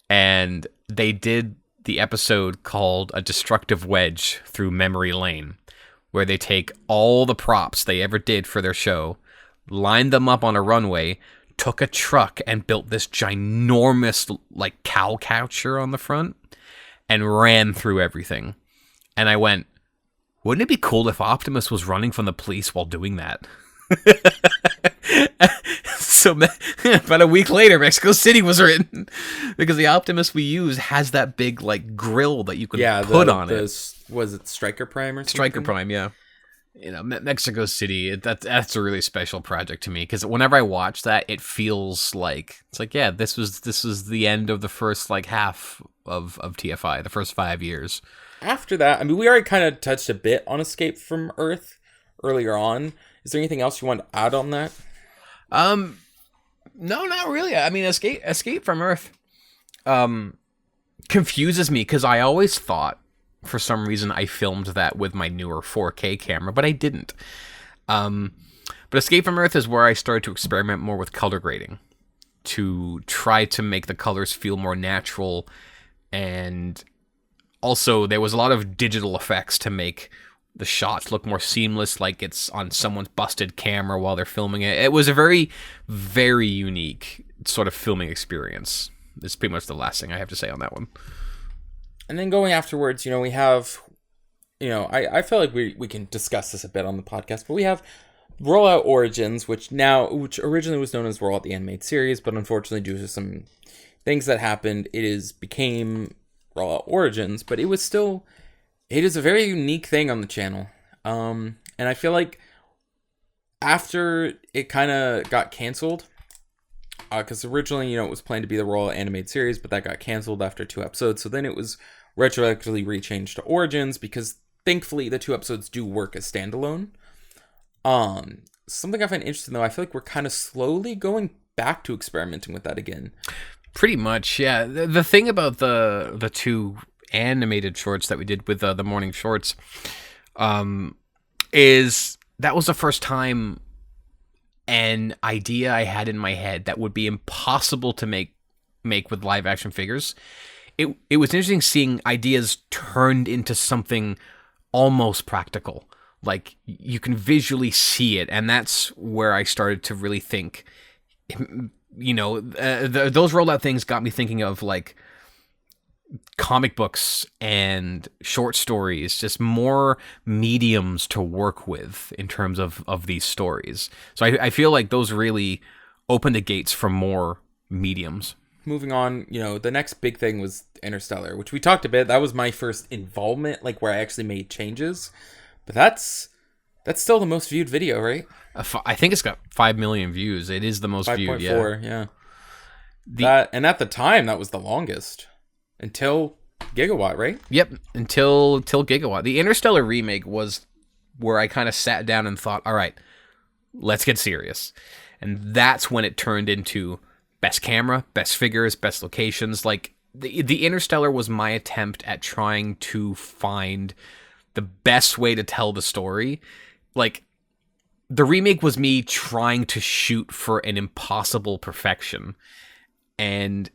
and they did the episode called A Destructive Wedge Through Memory Lane, where they take all the props they ever did for their show, lined them up on a runway, took a truck and built this ginormous like cow coucher on the front, and ran through everything. And I went, wouldn't it be cool if Optimus was running from the police while doing that? So about a week later, Mexico City was written because the Optimus we use has that big like grill that you can put on it. Was it Striker Prime or something? Striker Prime, yeah. You know, Mexico City. That's a really special project to me because whenever I watch that, it feels like it's like this was the end of the first like half of TFI, the first 5 years. After that, I mean, we already kind of touched a bit on Escape from Earth earlier on. Is there anything else you want to add on that? No, not really. I mean, Escape from Earth confuses me because I always thought, for some reason, I filmed that with my newer 4K camera, but I didn't. But Escape from Earth is where I started to experiment more with color grading to try to make the colors feel more natural, and also there was a lot of digital effects to make the shots look more seamless, like it's on someone's busted camera while they're filming it. It was a very, very unique sort of filming experience. It's pretty much the last thing I have to say on that one. And then going afterwards, we have, I feel like we can discuss this a bit on the podcast, but we have Rollout Origins, which originally was known as Rollout the Animated Series, but unfortunately due to some things that happened, became Rollout Origins, but it is a very unique thing on the channel. And I feel like after it kind of got canceled, because originally, it was planned to be the Rollout Animated Series, but that got canceled after 2 episodes. So then it was retroactively rechanged to Origins because thankfully the 2 episodes do work as standalone. Something I find interesting though, I feel like we're kind of slowly going back to experimenting with that again. Pretty much, yeah. The thing about the 2 animated shorts that we did with the morning shorts is that was the first time an idea I had in my head that would be impossible to make with live action figures. It was interesting seeing ideas turned into something almost practical, like you can visually see it, and that's where I started to really think, those rollout things got me thinking of like comic books and short stories, just more mediums to work with in terms of these stories. So I feel like those really opened the gates for more mediums. Moving on, the next big thing was Interstellar, which we talked a bit. That was my first involvement, like where I actually made changes. But that's still the most viewed video, right? I think it's got 5 million views. It is the most viewed, 5.4, yeah. And at the time, that was the longest. Until Gigawatt, right? Yep, until Gigawatt. The Interstellar remake was where I kind of sat down and thought, all right, let's get serious. And that's when it turned into best camera, best figures, best locations. Like, the Interstellar was my attempt at trying to find the best way to tell the story. Like, the remake was me trying to shoot for an impossible perfection. And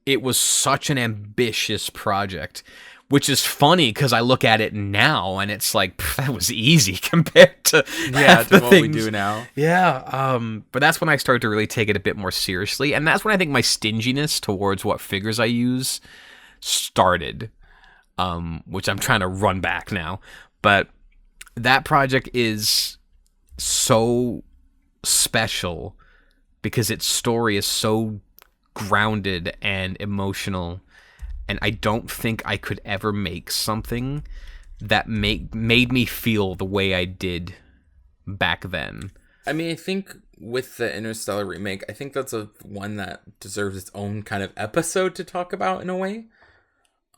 it was such an ambitious project, which is funny because I look at it now and it's like, that was easy compared to what we do now. Yeah, but that's when I started to really take it a bit more seriously, and that's when I think my stinginess towards what figures I use started, which I'm trying to run back now. But that project is so special because its story is so grounded and emotional, and I don't think I could ever make something that made me feel the way I did back then. I mean, I think with the Interstellar remake, I think that's one that deserves its own kind of episode to talk about in a way.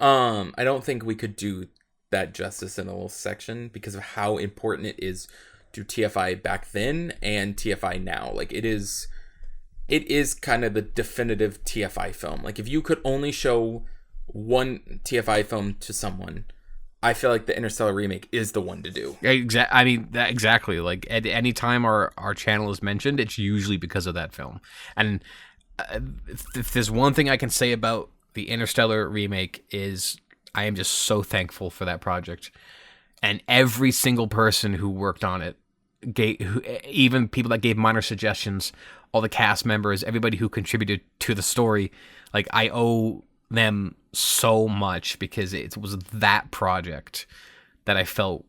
I don't think we could do that justice in a little section because of how important it is to TFI back then and TFI now. Like, it is kind of the definitive TFI film. Like, if you could only show one TFI film to someone, I feel like the Interstellar remake is the one to do. Exactly. Like, at any time our channel is mentioned, it's usually because of that film. And if there's one thing I can say about the Interstellar remake is I am just so thankful for that project. And every single person who worked on it, even people that gave minor suggestions, all the cast members, everybody who contributed to the story, like, I owe them so much because it was that project that I felt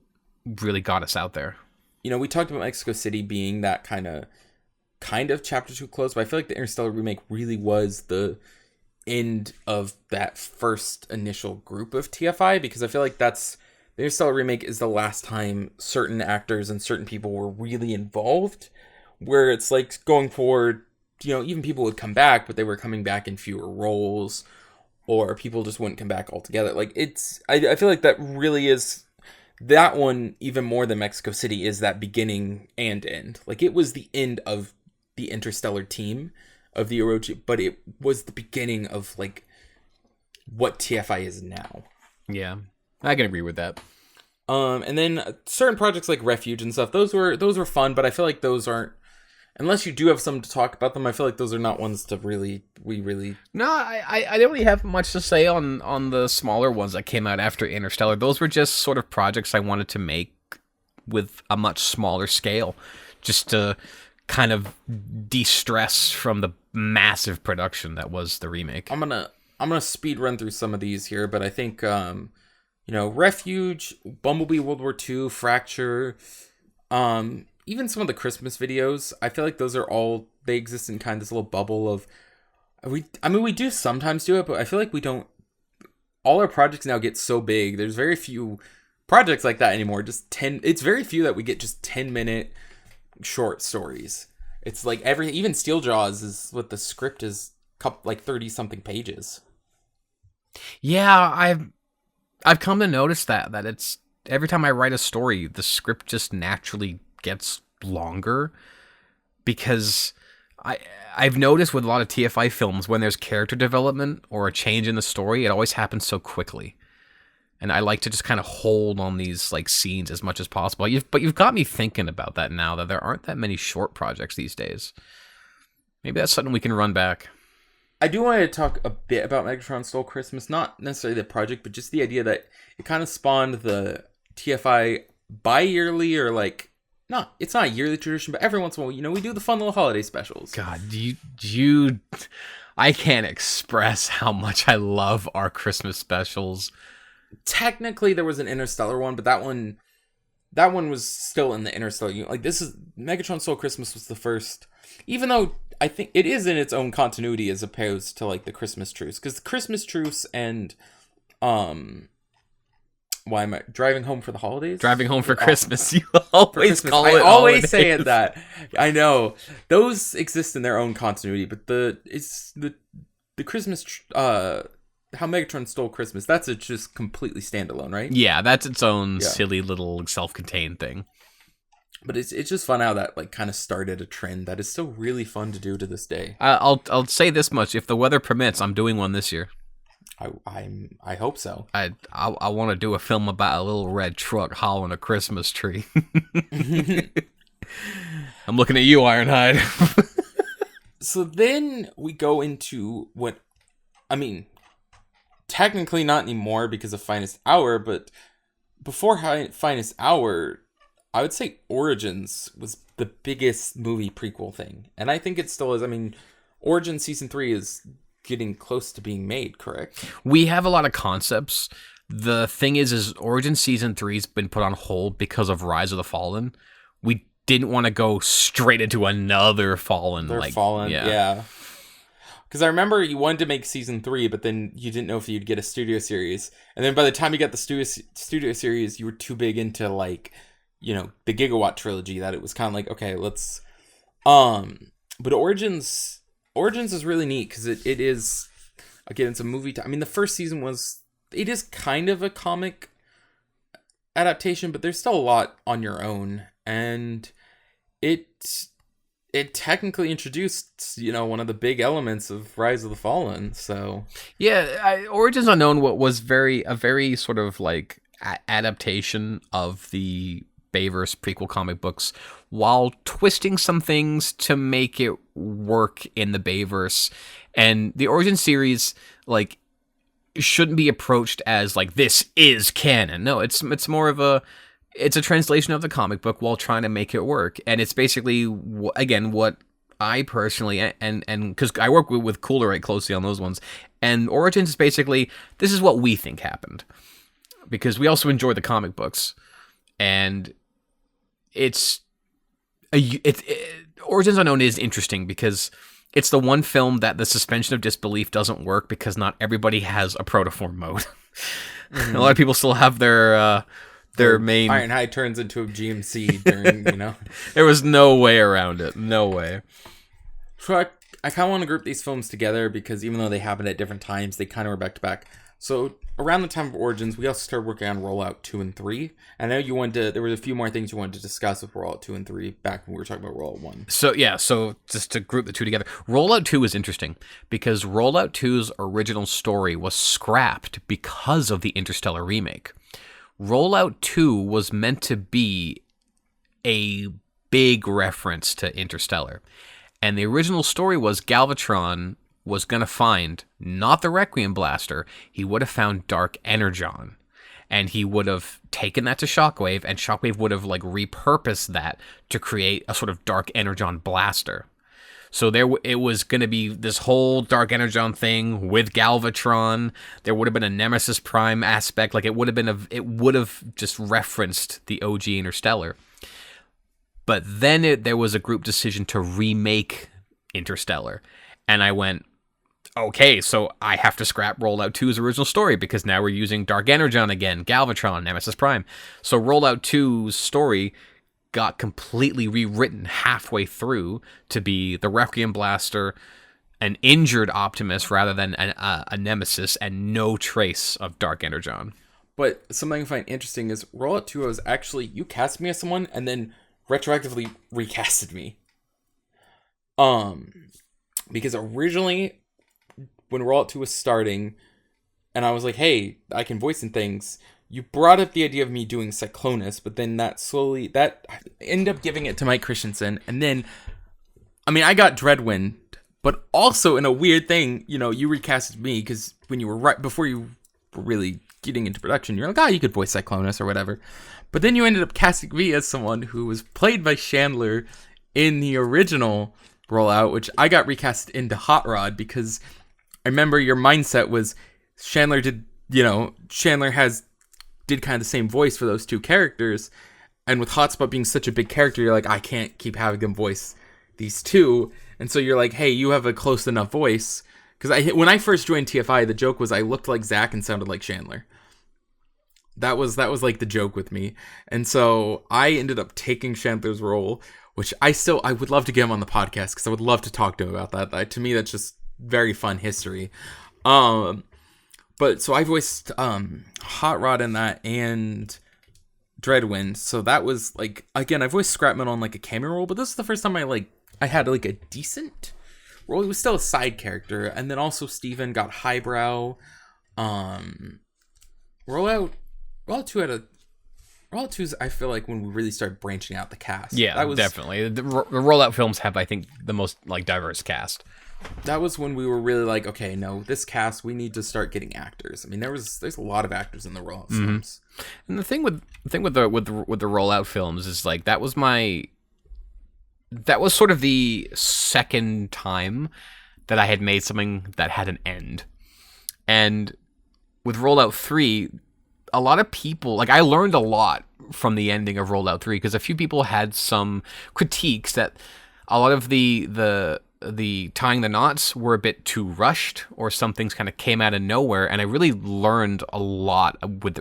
really got us out there. We talked about Mexico City being that kind of chapter 2 close, but I feel like the Interstellar remake really was the end of that first initial group of TFI, because I feel like the Interstellar remake is the last time certain actors and certain people were really involved, where it's like going forward, even people would come back, but they were coming back in fewer roles, or people just wouldn't come back altogether. Like I feel like that really is, that one, even more than Mexico City, is that beginning and end. Like, it was the end of the Interstellar team of the Orochi, but it was the beginning of, like, what TFI is now. Yeah, I can agree with that. And then certain projects like Refuge and stuff, those were fun, but I feel like those aren't, unless you do have something to talk about them, I feel like those are not ones to really. No, I don't really have much to say on the smaller ones that came out after Interstellar. Those were just sort of projects I wanted to make with a much smaller scale, just to kind of de-stress from the massive production that was the remake. I'm gonna speed run through some of these here, but I think Refuge, Bumblebee World War II, Fracture, even some of the Christmas videos, I feel like those are all, they exist in kind of this little bubble of, we do sometimes do it, but I feel like we don't, all our projects now get so big, there's very few projects like that anymore. It's very few that we get just 10-minute short stories. It's like even Steel Jaws is what the script is, like 30 something pages. Yeah, I've come to notice that it's, every time I write a story, the script just naturally gets longer, because I've noticed with a lot of TFI films, when there's character development or a change in the story, it always happens so quickly. And I like to just kind of hold on these like scenes as much as possible. But you've got me thinking about that now, that there aren't that many short projects these days. Maybe that's something we can run back. I do want to talk a bit about Megatron Stole Christmas, not necessarily the project, but just the idea that it kind of spawned the TFI bi-yearly, or like, it's not a yearly tradition, but every once in a while, we do the fun little holiday specials. God, I can't express how much I love our Christmas specials. Technically, there was an Interstellar one, but that one was still in the Interstellar. Like, this is, Megatron Stole Christmas was the first, even though I think it is in its own continuity as opposed to like the Christmas Truce, because the Christmas Truce and why am I driving home for the holidays? Driving home for Christmas. You always call it. I always say it that. I know those exist in their own continuity, but the Christmas how Megatron Stole Christmas, that's just completely standalone, right? Yeah, that's its own silly little self-contained thing. But it's just fun how that like kind of started a trend that is still really fun to do to this day. I'll say this much: if the weather permits, I'm doing one this year. I hope so. I want to do a film about a little red truck hauling a Christmas tree. I'm looking at you, Ironhide. So then we go into what, technically not anymore because of Finest Hour, but before Finest Hour, I would say Origins was the biggest movie prequel thing. And I think it still is. Origins Season 3 is getting close to being made, correct? We have a lot of concepts. The thing is Origins Season 3's been put on hold because of Rise of the Fallen. We didn't want to go straight into another Fallen. Yeah. Because I remember you wanted to make Season 3, but then you didn't know if you'd get a studio series. And then by the time you got the studio series, you were too big into, like, the Gigawatt trilogy that it was kind of like, okay, let's... But Origins is really neat because it is, again, it's a movie. The first season it is kind of a comic adaptation, but there's still a lot on your own. And it technically introduced, one of the big elements of Rise of the Fallen. So yeah, Origins Unknown was a very sort of like adaptation of the Bayverse prequel comic books, while twisting some things to make it work in the Bayverse. And the Origin series, like, shouldn't be approached as like, this is canon. No, it's more of it's a translation of the comic book while trying to make it work. And it's basically, again, what I personally, and because I work with Cooler right closely on those ones, and Origins is basically, this is what we think happened. Because we also enjoy the comic books. And Origins Unknown is interesting because it's the one film that the suspension of disbelief doesn't work because not everybody has a protoform mode. Mm-hmm. A lot of people still have their main Ironhide turns into a GMC during, There was no way around it. No way. So I kind of want to group these films together because even though they happened at different times, they kind of were back to back. So around the time of Origins, we also started working on Rollout 2 and 3. And I know there were a few more things you wanted to discuss with Rollout 2 and 3 back when we were talking about Rollout 1. So just to group the two together, Rollout 2 is interesting because Rollout 2's original story was scrapped because of the Interstellar remake. Rollout 2 was meant to be a big reference to Interstellar. And the original story was Galvatron was going to find not the Requiem Blaster, he would have found Dark Energon. And he would have taken that to Shockwave, and Shockwave would have repurposed that to create a sort of Dark Energon blaster. So it was going to be this whole Dark Energon thing with Galvatron. There would have been a Nemesis Prime aspect. It would have just referenced the OG Interstellar. But then there was a group decision to remake Interstellar. And I went, okay, so I have to scrap Rollout 2's original story because now we're using Dark Energon again, Galvatron, Nemesis Prime. So Rollout 2's story got completely rewritten halfway through to be the Requiem Blaster, an injured Optimus rather than a Nemesis, and no trace of Dark Energon. But something I find interesting is Rollout 2 was actually, you cast me as someone and then retroactively recasted me. Because originally, when Rollout 2 was starting, and I was like, hey, I can voice in things, you brought up the idea of me doing Cyclonus, but then that ended up giving it to Mike Christensen, and then, I got Dreadwind, but also in a weird thing, you recasted me, because when you were before you were really getting into production, you're like, you could voice Cyclonus or whatever, but then you ended up casting me as someone who was played by Chandler in the original Rollout, which I got recast into Hot Rod, because I remember your mindset was Chandler did kind of the same voice for those two characters. And with Hotspot being such a big character, you're like, I can't keep having them voice these two. And so you're like, hey, you have a close enough voice. Because when I first joined TFI, the joke was I looked like Zach and sounded like Chandler. That was the joke with me. And so I ended up taking Chandler's role, which I would love to get him on the podcast because I would love to talk to him about that. To me, that's just very fun history. But so I voiced Hot Rod in that and Dreadwind. So that was again, I voiced Scrap Metal in a cameo role, but this is the first time I had a decent role. He was still a side character, and then also Steven got Highbrow. Rollout 2's, I feel like when we really started branching out the cast. Yeah, that was definitely the Rollout films have, I think, the most diverse cast. That was when we were really okay, no, this cast, we need to start getting actors. There's a lot of actors in the Rollout films. And the thing with the Rollout films is that was sort of the second time that I had made something that had an end. And with Rollout 3, a lot of people, I learned a lot from the ending of Rollout 3 because a few people had some critiques that a lot of the tying the knots were a bit too rushed, or some things kind of came out of nowhere, and I really learned a lot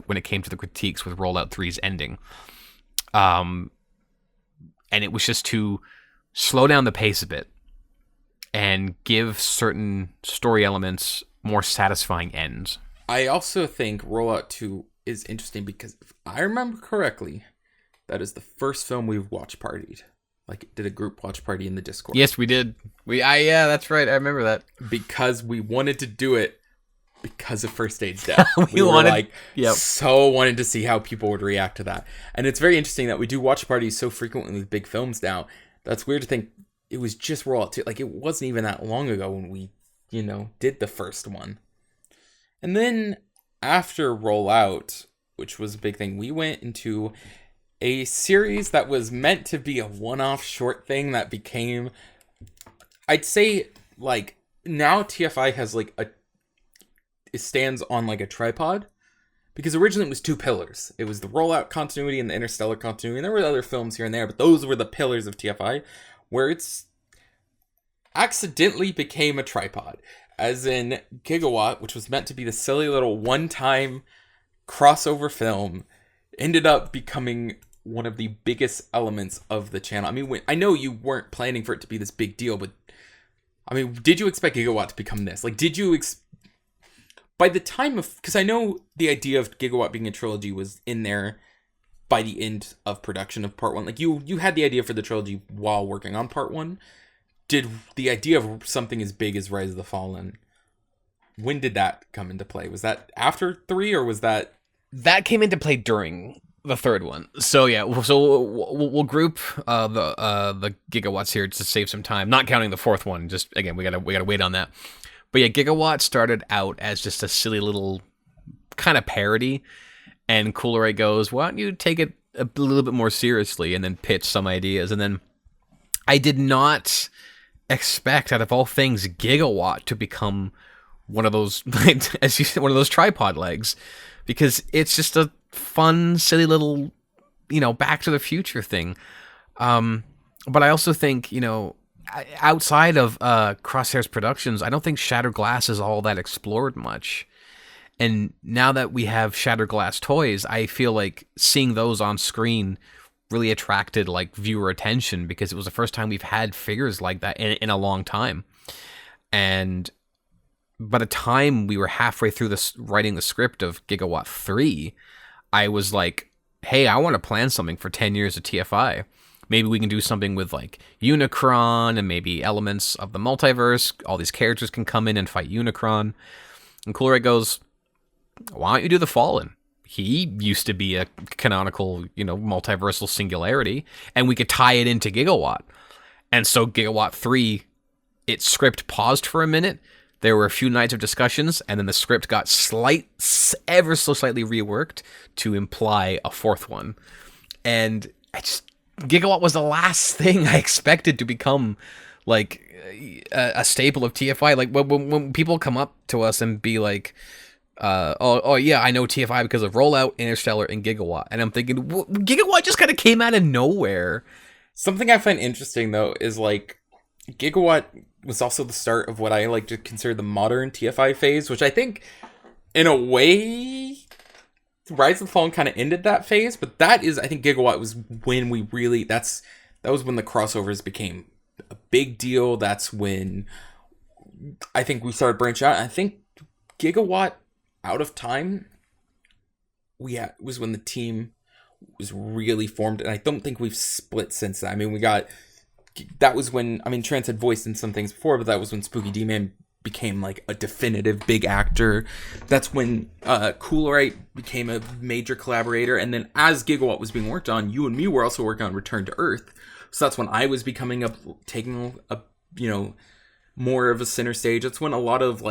when it came to the critiques with Rollout 3's ending. And it was just to slow down the pace a bit and give certain story elements more satisfying ends. I also think Rollout 2 is interesting because if I remember correctly, that is the first film we've watch partied. Did a group watch party in the Discord. Yes, we did. Yeah, that's right. I remember that. Because we wanted to do it because of First Aid's death. we wanted to see how people would react to that. And it's very interesting that we do watch parties so frequently with big films now. That's weird to think it was just Rollout 2. It wasn't even that long ago when we, did the first one. And then after Rollout, which was a big thing, we went into a series that was meant to be a one-off short thing that became I'd say like now TFI has like it stands on like a tripod, because originally it was two pillars. It was the rollout continuity and the interstellar continuity, and there were other films here and there, but those were the pillars of TFI, where it's accidentally became a tripod. As in Gigawatt, which was meant to be the silly little one-time crossover film, ended up becoming one of the biggest elements of the channel. I mean, I know you weren't planning for it to be this big deal, but I mean, did you expect Gigawatt to become this? Like, did you by the time of, because I know the idea of Gigawatt being a trilogy was in there by the end of production of part one. Like, you had the idea for the trilogy while working on part one. Did the idea of something as big as Rise of the Fallen, when did that come into play? Was that after 3, or was that... That came into play during the third one. So yeah, so we'll group the gigawatts here to save some time, not counting the fourth one. Just again, we gotta wait on that. But yeah, Gigawatt started out as just a silly little kind of parody, and Coolray goes, "Why don't you take it a little bit more seriously?" and then pitch some ideas. And then I did not expect, out of all things, Gigawatt to become one of those, as you said, one of those tripod legs, because it's just a fun, silly little, Back to the Future thing. But I also think, outside of Crosshair's productions, I don't think Shattered Glass is all that explored much. And now that we have Shattered Glass toys, I feel like seeing those on screen really attracted like viewer attention, because it was the first time we've had figures like that in a long time. And by the time we were halfway through this writing the script of Gigawatt 3, I was like, hey, I want to plan something for 10 years of TFI. Maybe we can do something with like Unicron and maybe elements of the multiverse. All these characters can come in and fight Unicron. And Coolray goes, why don't you do the Fallen? He used to be a canonical, multiversal singularity, and we could tie it into Gigawatt. And so Gigawatt 3, its script paused for a minute. There were a few nights of discussions, and then the script got ever so slightly reworked to imply a fourth one. And Gigawatt was the last thing I expected to become like a staple of TFI. Like when people come up to us and be like, oh yeah, I know TFI because of Rollout, Interstellar, and Gigawatt. And I'm thinking, Gigawatt just kind of came out of nowhere. Something I find interesting, though, is like Gigawatt was also the start of what I like to consider the modern TFI phase, which I think, in a way, Rise of the Fallen kind of ended that phase. But I think Gigawatt was when we really, that was when the crossovers became a big deal. That's when I think we started branching out. I think Gigawatt, Out of Time, was when the team was really formed, and I don't think we've split since then. I mean, that was when, Trance had voiced in some things before, but that was when Spooky D-Man became like a definitive big actor. That's when Coolray became a major collaborator, and then as Gigawatt was being worked on, you and me were also working on Return to Earth. So that's when I was taking more of a center stage. That's when a lot of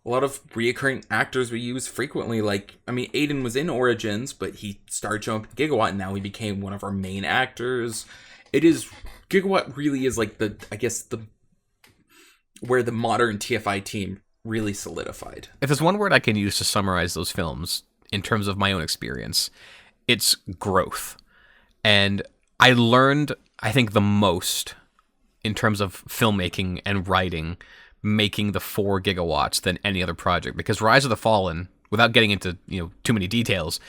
reoccurring actors we use frequently. Aiden was in Origins, but he started showing up in Gigawatt, and now he became one of our main actors. Gigawatt really is like where the modern TFI team really solidified. If there's one word I can use to summarize those films in terms of my own experience, it's growth. And I learned, I think, the most in terms of filmmaking and writing, making the 4 gigawatts than any other project. Because Rise of the Fallen, without getting into too many details,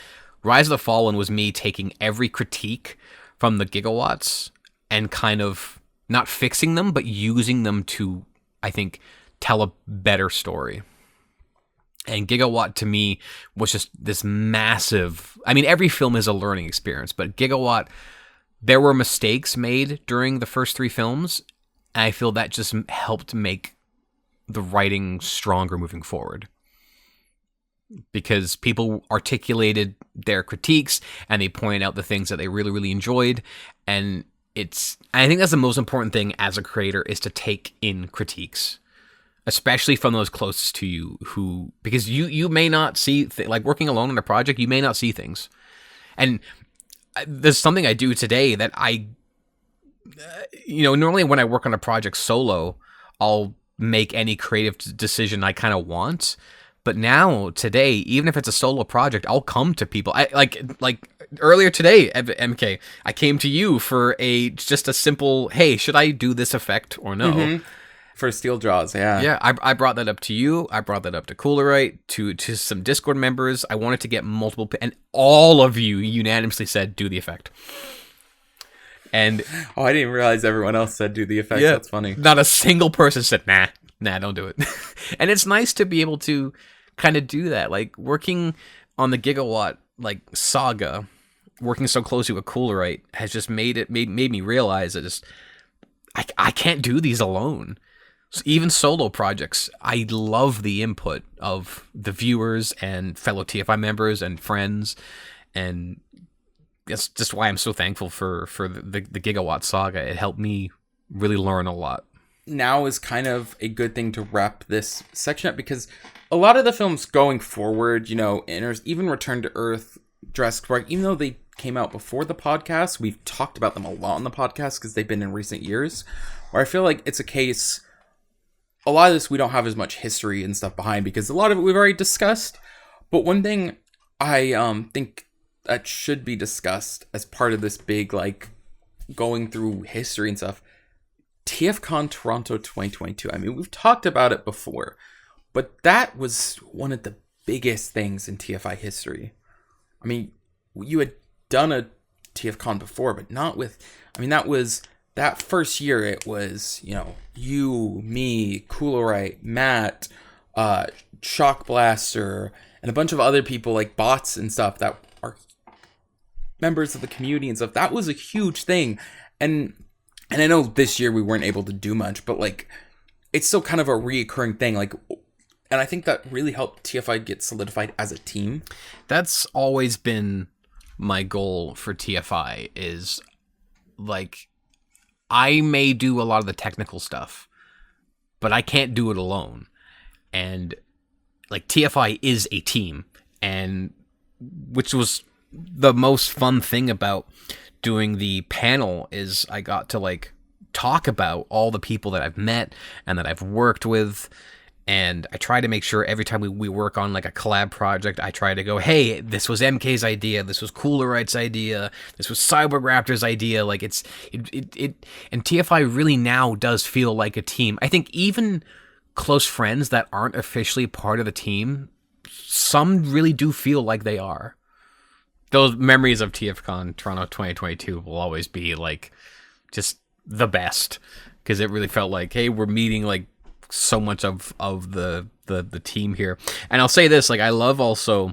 Rise of the Fallen was me taking every critique from the gigawatts and kind of not fixing them, but using them to, I think, tell a better story. And Gigawatt, to me, was just this massive... every film is a learning experience, but Gigawatt, there were mistakes made during the first 3 films, and I feel that just helped make the writing stronger moving forward. Because people articulated their critiques, and they pointed out the things that they really, really enjoyed, and I think that's the most important thing as a creator, is to take in critiques, especially from those closest to you, because you may not see, like working alone on a project, you may not see things. And there's something I do today that I normally when I work on a project solo, I'll make any creative decision I kind of want. But now, today, even if it's a solo project, I'll come to people. I like earlier today, MK, I came to you for just a simple, hey, should I do this effect or no? Mm-hmm. For steel jaws, yeah. Yeah, I brought that up to you. I brought that up to Coolerite, to some Discord members. I wanted to get multiple, and all of you unanimously said, do the effect. And I didn't realize everyone else said do the effect. Yeah, that's funny. Not a single person said, nah, don't do it. And it's nice to be able to kind of do that. Like, working on the Gigawatt saga, working so closely with Coolerite has just made me realize that I can't do these alone. So even solo projects, I love the input of the viewers and fellow TFI members and friends, and that's just why I'm so thankful for the Gigawatt saga. It helped me really learn a lot. Now is kind of a good thing to wrap this section up, because a lot of the films going forward, even Return to Earth, Jurassic Park, even though they came out before the podcast, we've talked about them a lot on the podcast because they've been in recent years, where I feel like it's a case, a lot of this we don't have as much history and stuff behind because a lot of it we've already discussed. But one thing I think that should be discussed as part of this big, going through history and stuff, TFCon Toronto 2022. I mean, we've talked about it before, but that was one of the biggest things in TFI history. I mean, you had done a TFCon before, but not with, that was, that first year it was, you, me, Coolerite, Matt, Shock Blaster, and a bunch of other people like bots and stuff that are members of the community and stuff. That was a huge thing. And I know this year we weren't able to do much, but it's still kind of a reoccurring thing. And I think that really helped TFI get solidified as a team. That's always been my goal for TFI is I may do a lot of the technical stuff, but I can't do it alone. And TFI is a team, and which was the most fun thing about doing the panel is I got to talk about all the people that I've met and that I've worked with. And I try to make sure every time we work on a collab project, I try to go, hey, this was MK's idea, this was Coolerite's idea, this was Cyborg Raptor's idea. And TFI really now does feel like a team. I think even close friends that aren't officially part of the team, some really do feel like they are. Those memories of TFCon Toronto 2022 will always be just the best, because it really felt like, hey, we're meeting so much of the team here. And I'll say this, I love also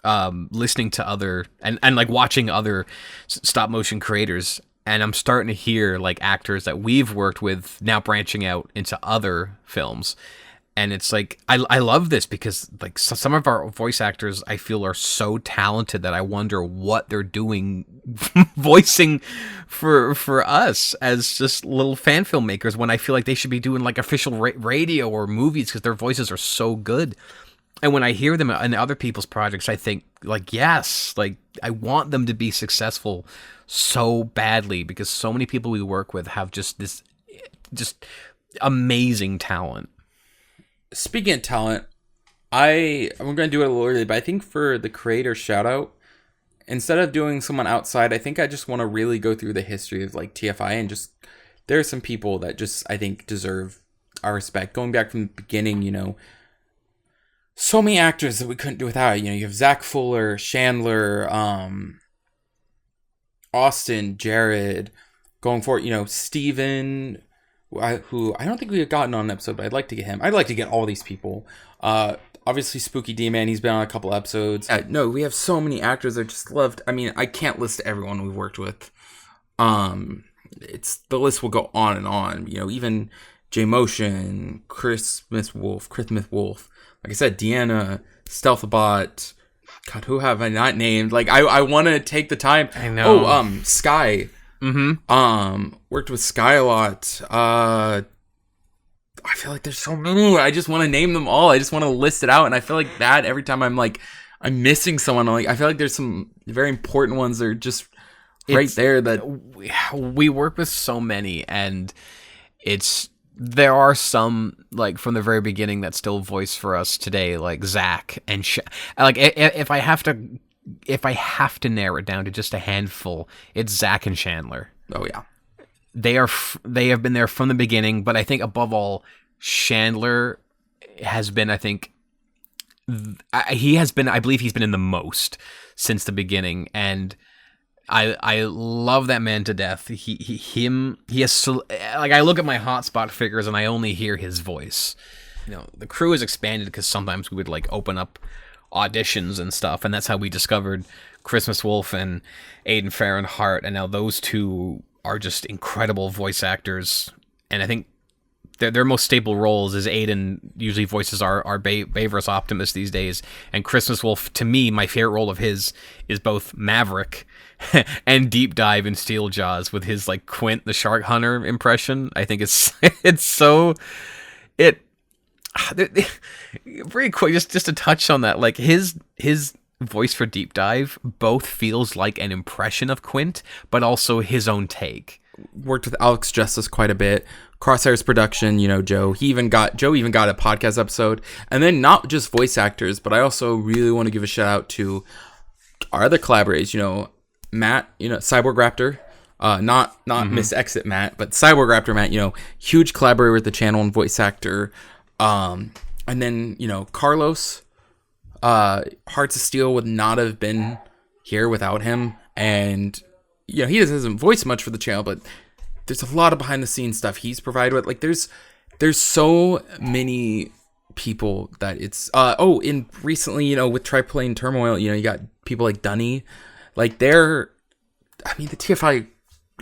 listening to other and watching other stop motion creators, and I'm starting to hear actors that we've worked with now branching out into other films. And it's I love this because some of our voice actors I feel are so talented that I wonder what they're doing voicing for us as just little fan filmmakers, when I feel like they should be doing official radio or movies because their voices are so good. And when I hear them in other people's projects, I think yes, I want them to be successful so badly, because so many people we work with have just this amazing talent. Speaking of talent, I'm going to do it a little early, but I think for the creator shout out, instead of doing someone outside, I think I just want to really go through the history of TFI, and just, there are some people that just, I think, deserve our respect. Going back from the beginning, so many actors that we couldn't do without. You have Zach Fuller, Chandler, Austin, Jared, going forward, Steven, who I don't think we have gotten on an episode, but I'd like to get him. I'd like to get all these people. Obviously Spooky D-Man, he's been on a couple episodes. No, we have so many actors I just loved. I can't list everyone we've worked with. The list will go on and on. Even J Motion, Chris Smith Wolf. Like I said, Deanna, Stealthabot. God, who have I not named? I want to take the time. I know. Oh, Sky. Mm-hmm. Worked with Sky a lot. I feel like there's so many. I just want to name them all. I just want to list it out, and I feel like that every time I'm missing someone. I feel like there's some very important ones that are just right there that we work with so many, and there are some, like, from the very beginning that still voice for us today, like Zach and like, if I have to narrow it down to just a handful, it's Zach and Chandler. oh yeah. They have been there from the beginning, but I think above all, Chandler has been, I think, I believe he's been in the most since the beginning, and I love that man to death. He has, like, I look at my hotspot figures and I only hear his voice. The crew has expanded because sometimes we would, like, open up auditions and stuff, and that's how we discovered Christmas Wolf and Aiden Farron-Hart, and now those two are just incredible voice actors. And I think their most staple roles is Aiden usually voices our Bayverse Optimus these days, and Christmas Wolf, to me, my favorite role of his is both Maverick and Deep Dive in Steel Jaws with his, like, Quint the Shark Hunter impression. I think it's very quick, just to touch on that, like, his voice for Deep Dive both feels like an impression of Quint, but also his own take. Worked with Alex Justice quite a bit. Crosshairs production, Joe even got a podcast episode. And then not just voice actors, but I also really want to give a shout out to our other collaborators, Matt, Cyborg Raptor, not Miss Exit Matt, but Cyborg Raptor Matt, huge collaborator with the channel and voice actor. And then, Carlos, Hearts of Steel would not have been here without him. And, he doesn't voice much for the channel, but there's a lot of behind the scenes stuff he's provided with. Like, there's so many people that it's, in recently, with Triplane Turmoil, you got people like Dunny, like the TFI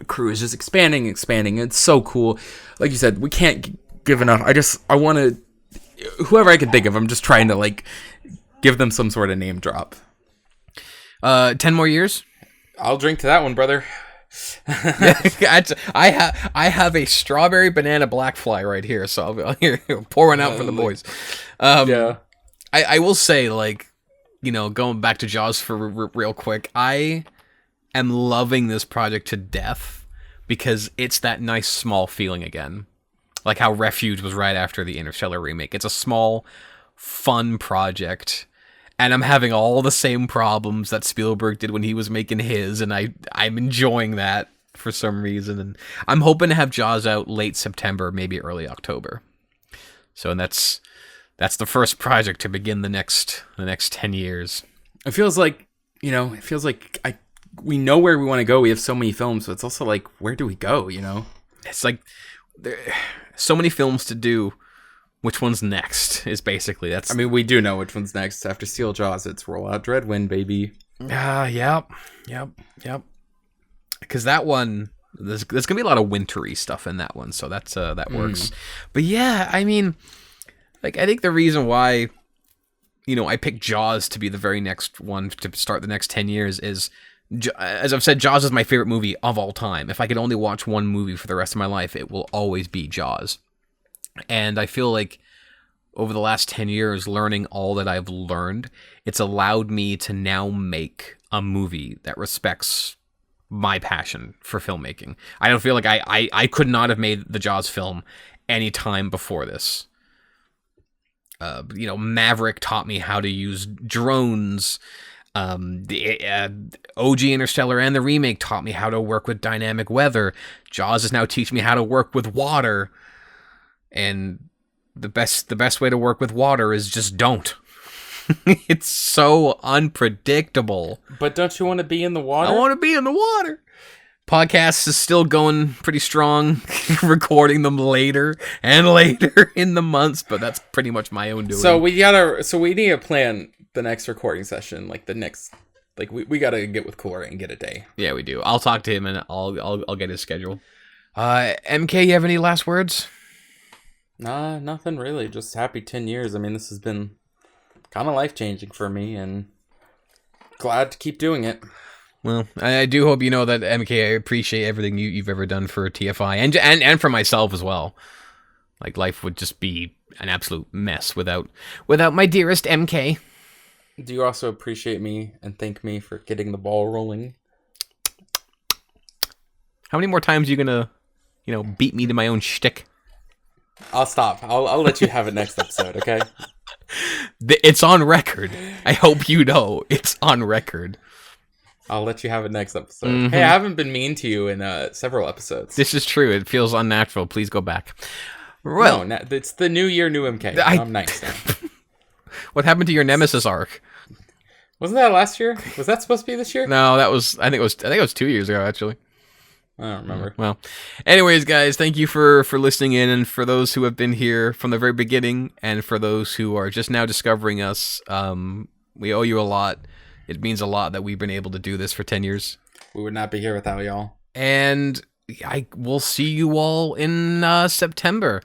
crew is just expanding. It's so cool. Like you said, we can't give enough. I want to, whoever I can think of, I'm just trying to, like, give them some sort of name drop. 10 more years? I'll drink to that one, brother. I have a strawberry banana black fly right here, so I'll here, pour one out for the boys. Yeah. I will say, like, going back to Jaws for real quick, I am loving this project to death because it's that nice small feeling again. Like how Refuge was right after the Interstellar remake. It's a small, fun project, and I'm having all the same problems that Spielberg did when he was making his, and I'm enjoying that for some reason. And I'm hoping to have Jaws out late September, maybe early October. So, and that's the first project to begin the next 10 years. It feels like, we know where we want to go. We have so many films, so it's also like, where do we go, It's like, there so many films to do. Which one's next is basically, that's... I mean, we do know which one's next. After Steel Jaws, it's Roll Out Dreadwind, baby. Yep. Because that one, there's going to be a lot of wintry stuff in that one, so that works. But yeah, I mean, like, I think the reason why, I picked Jaws to be the very next one to start the next 10 years is, as I've said, Jaws is my favorite movie of all time. If I could only watch one movie for the rest of my life, it will always be Jaws. And I feel like over the last 10 years, learning all that I've learned, it's allowed me to now make a movie that respects my passion for filmmaking. I don't feel like I could not have made the Jaws film any time before this. Maverick taught me how to use drones. The OG Interstellar and the remake taught me how to work with dynamic weather. Jaws is now teaching me how to work with water. And the best way to work with water is just don't. It's so unpredictable. But don't you want to be in the water? I want to be in the water. Podcast is still going pretty strong. Recording them later and later in the months, but that's pretty much my own doing. So we need to plan the next recording session, like the next, like we gotta get with Corey and get a day. Yeah, we do. I'll talk to him and I'll get his schedule. MK, you have any last words? Nah, nothing really. Just happy 10 years. I mean, this has been kind of life-changing for me, and glad to keep doing it. Well, I do hope you know that, MK, I appreciate everything you've ever done for TFI, and for myself as well. Like, life would just be an absolute mess without my dearest MK. Do you also appreciate me and thank me for getting the ball rolling? How many more times are you gonna, beat me to my own shtick? I'll stop. I'll let you have it next episode, okay? It's on record. I hope you know it's on record. I'll let you have it next episode. Hey, I haven't been mean to you in several episodes. This is true. It feels unnatural. Please go back. Well, no, it's the new year, new MK. I'm nice now. What happened to your Nemesis arc? Wasn't that last year? Was that supposed to be this year? No, that was. I think it was 2 years ago, actually. I don't remember. Well, anyways, guys, thank you for listening in, and for those who have been here from the very beginning, and for those who are just now discovering us, we owe you a lot. It means a lot that we've been able to do this for 10 years. We would not be here without y'all. And I will see you all in September.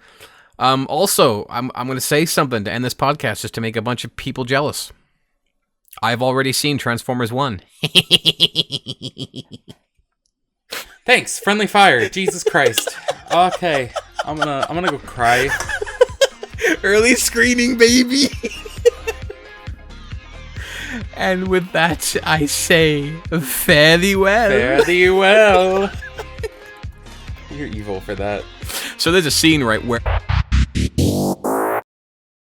Also, I'm going to say something to end this podcast just to make a bunch of people jealous. I've already seen Transformers 1. Thanks, friendly fire. Jesus Christ. Okay, I'm gonna go cry. Early screening, baby. And with that, I say, fare thee well. Fare thee well. You're evil for that. So there's a scene right where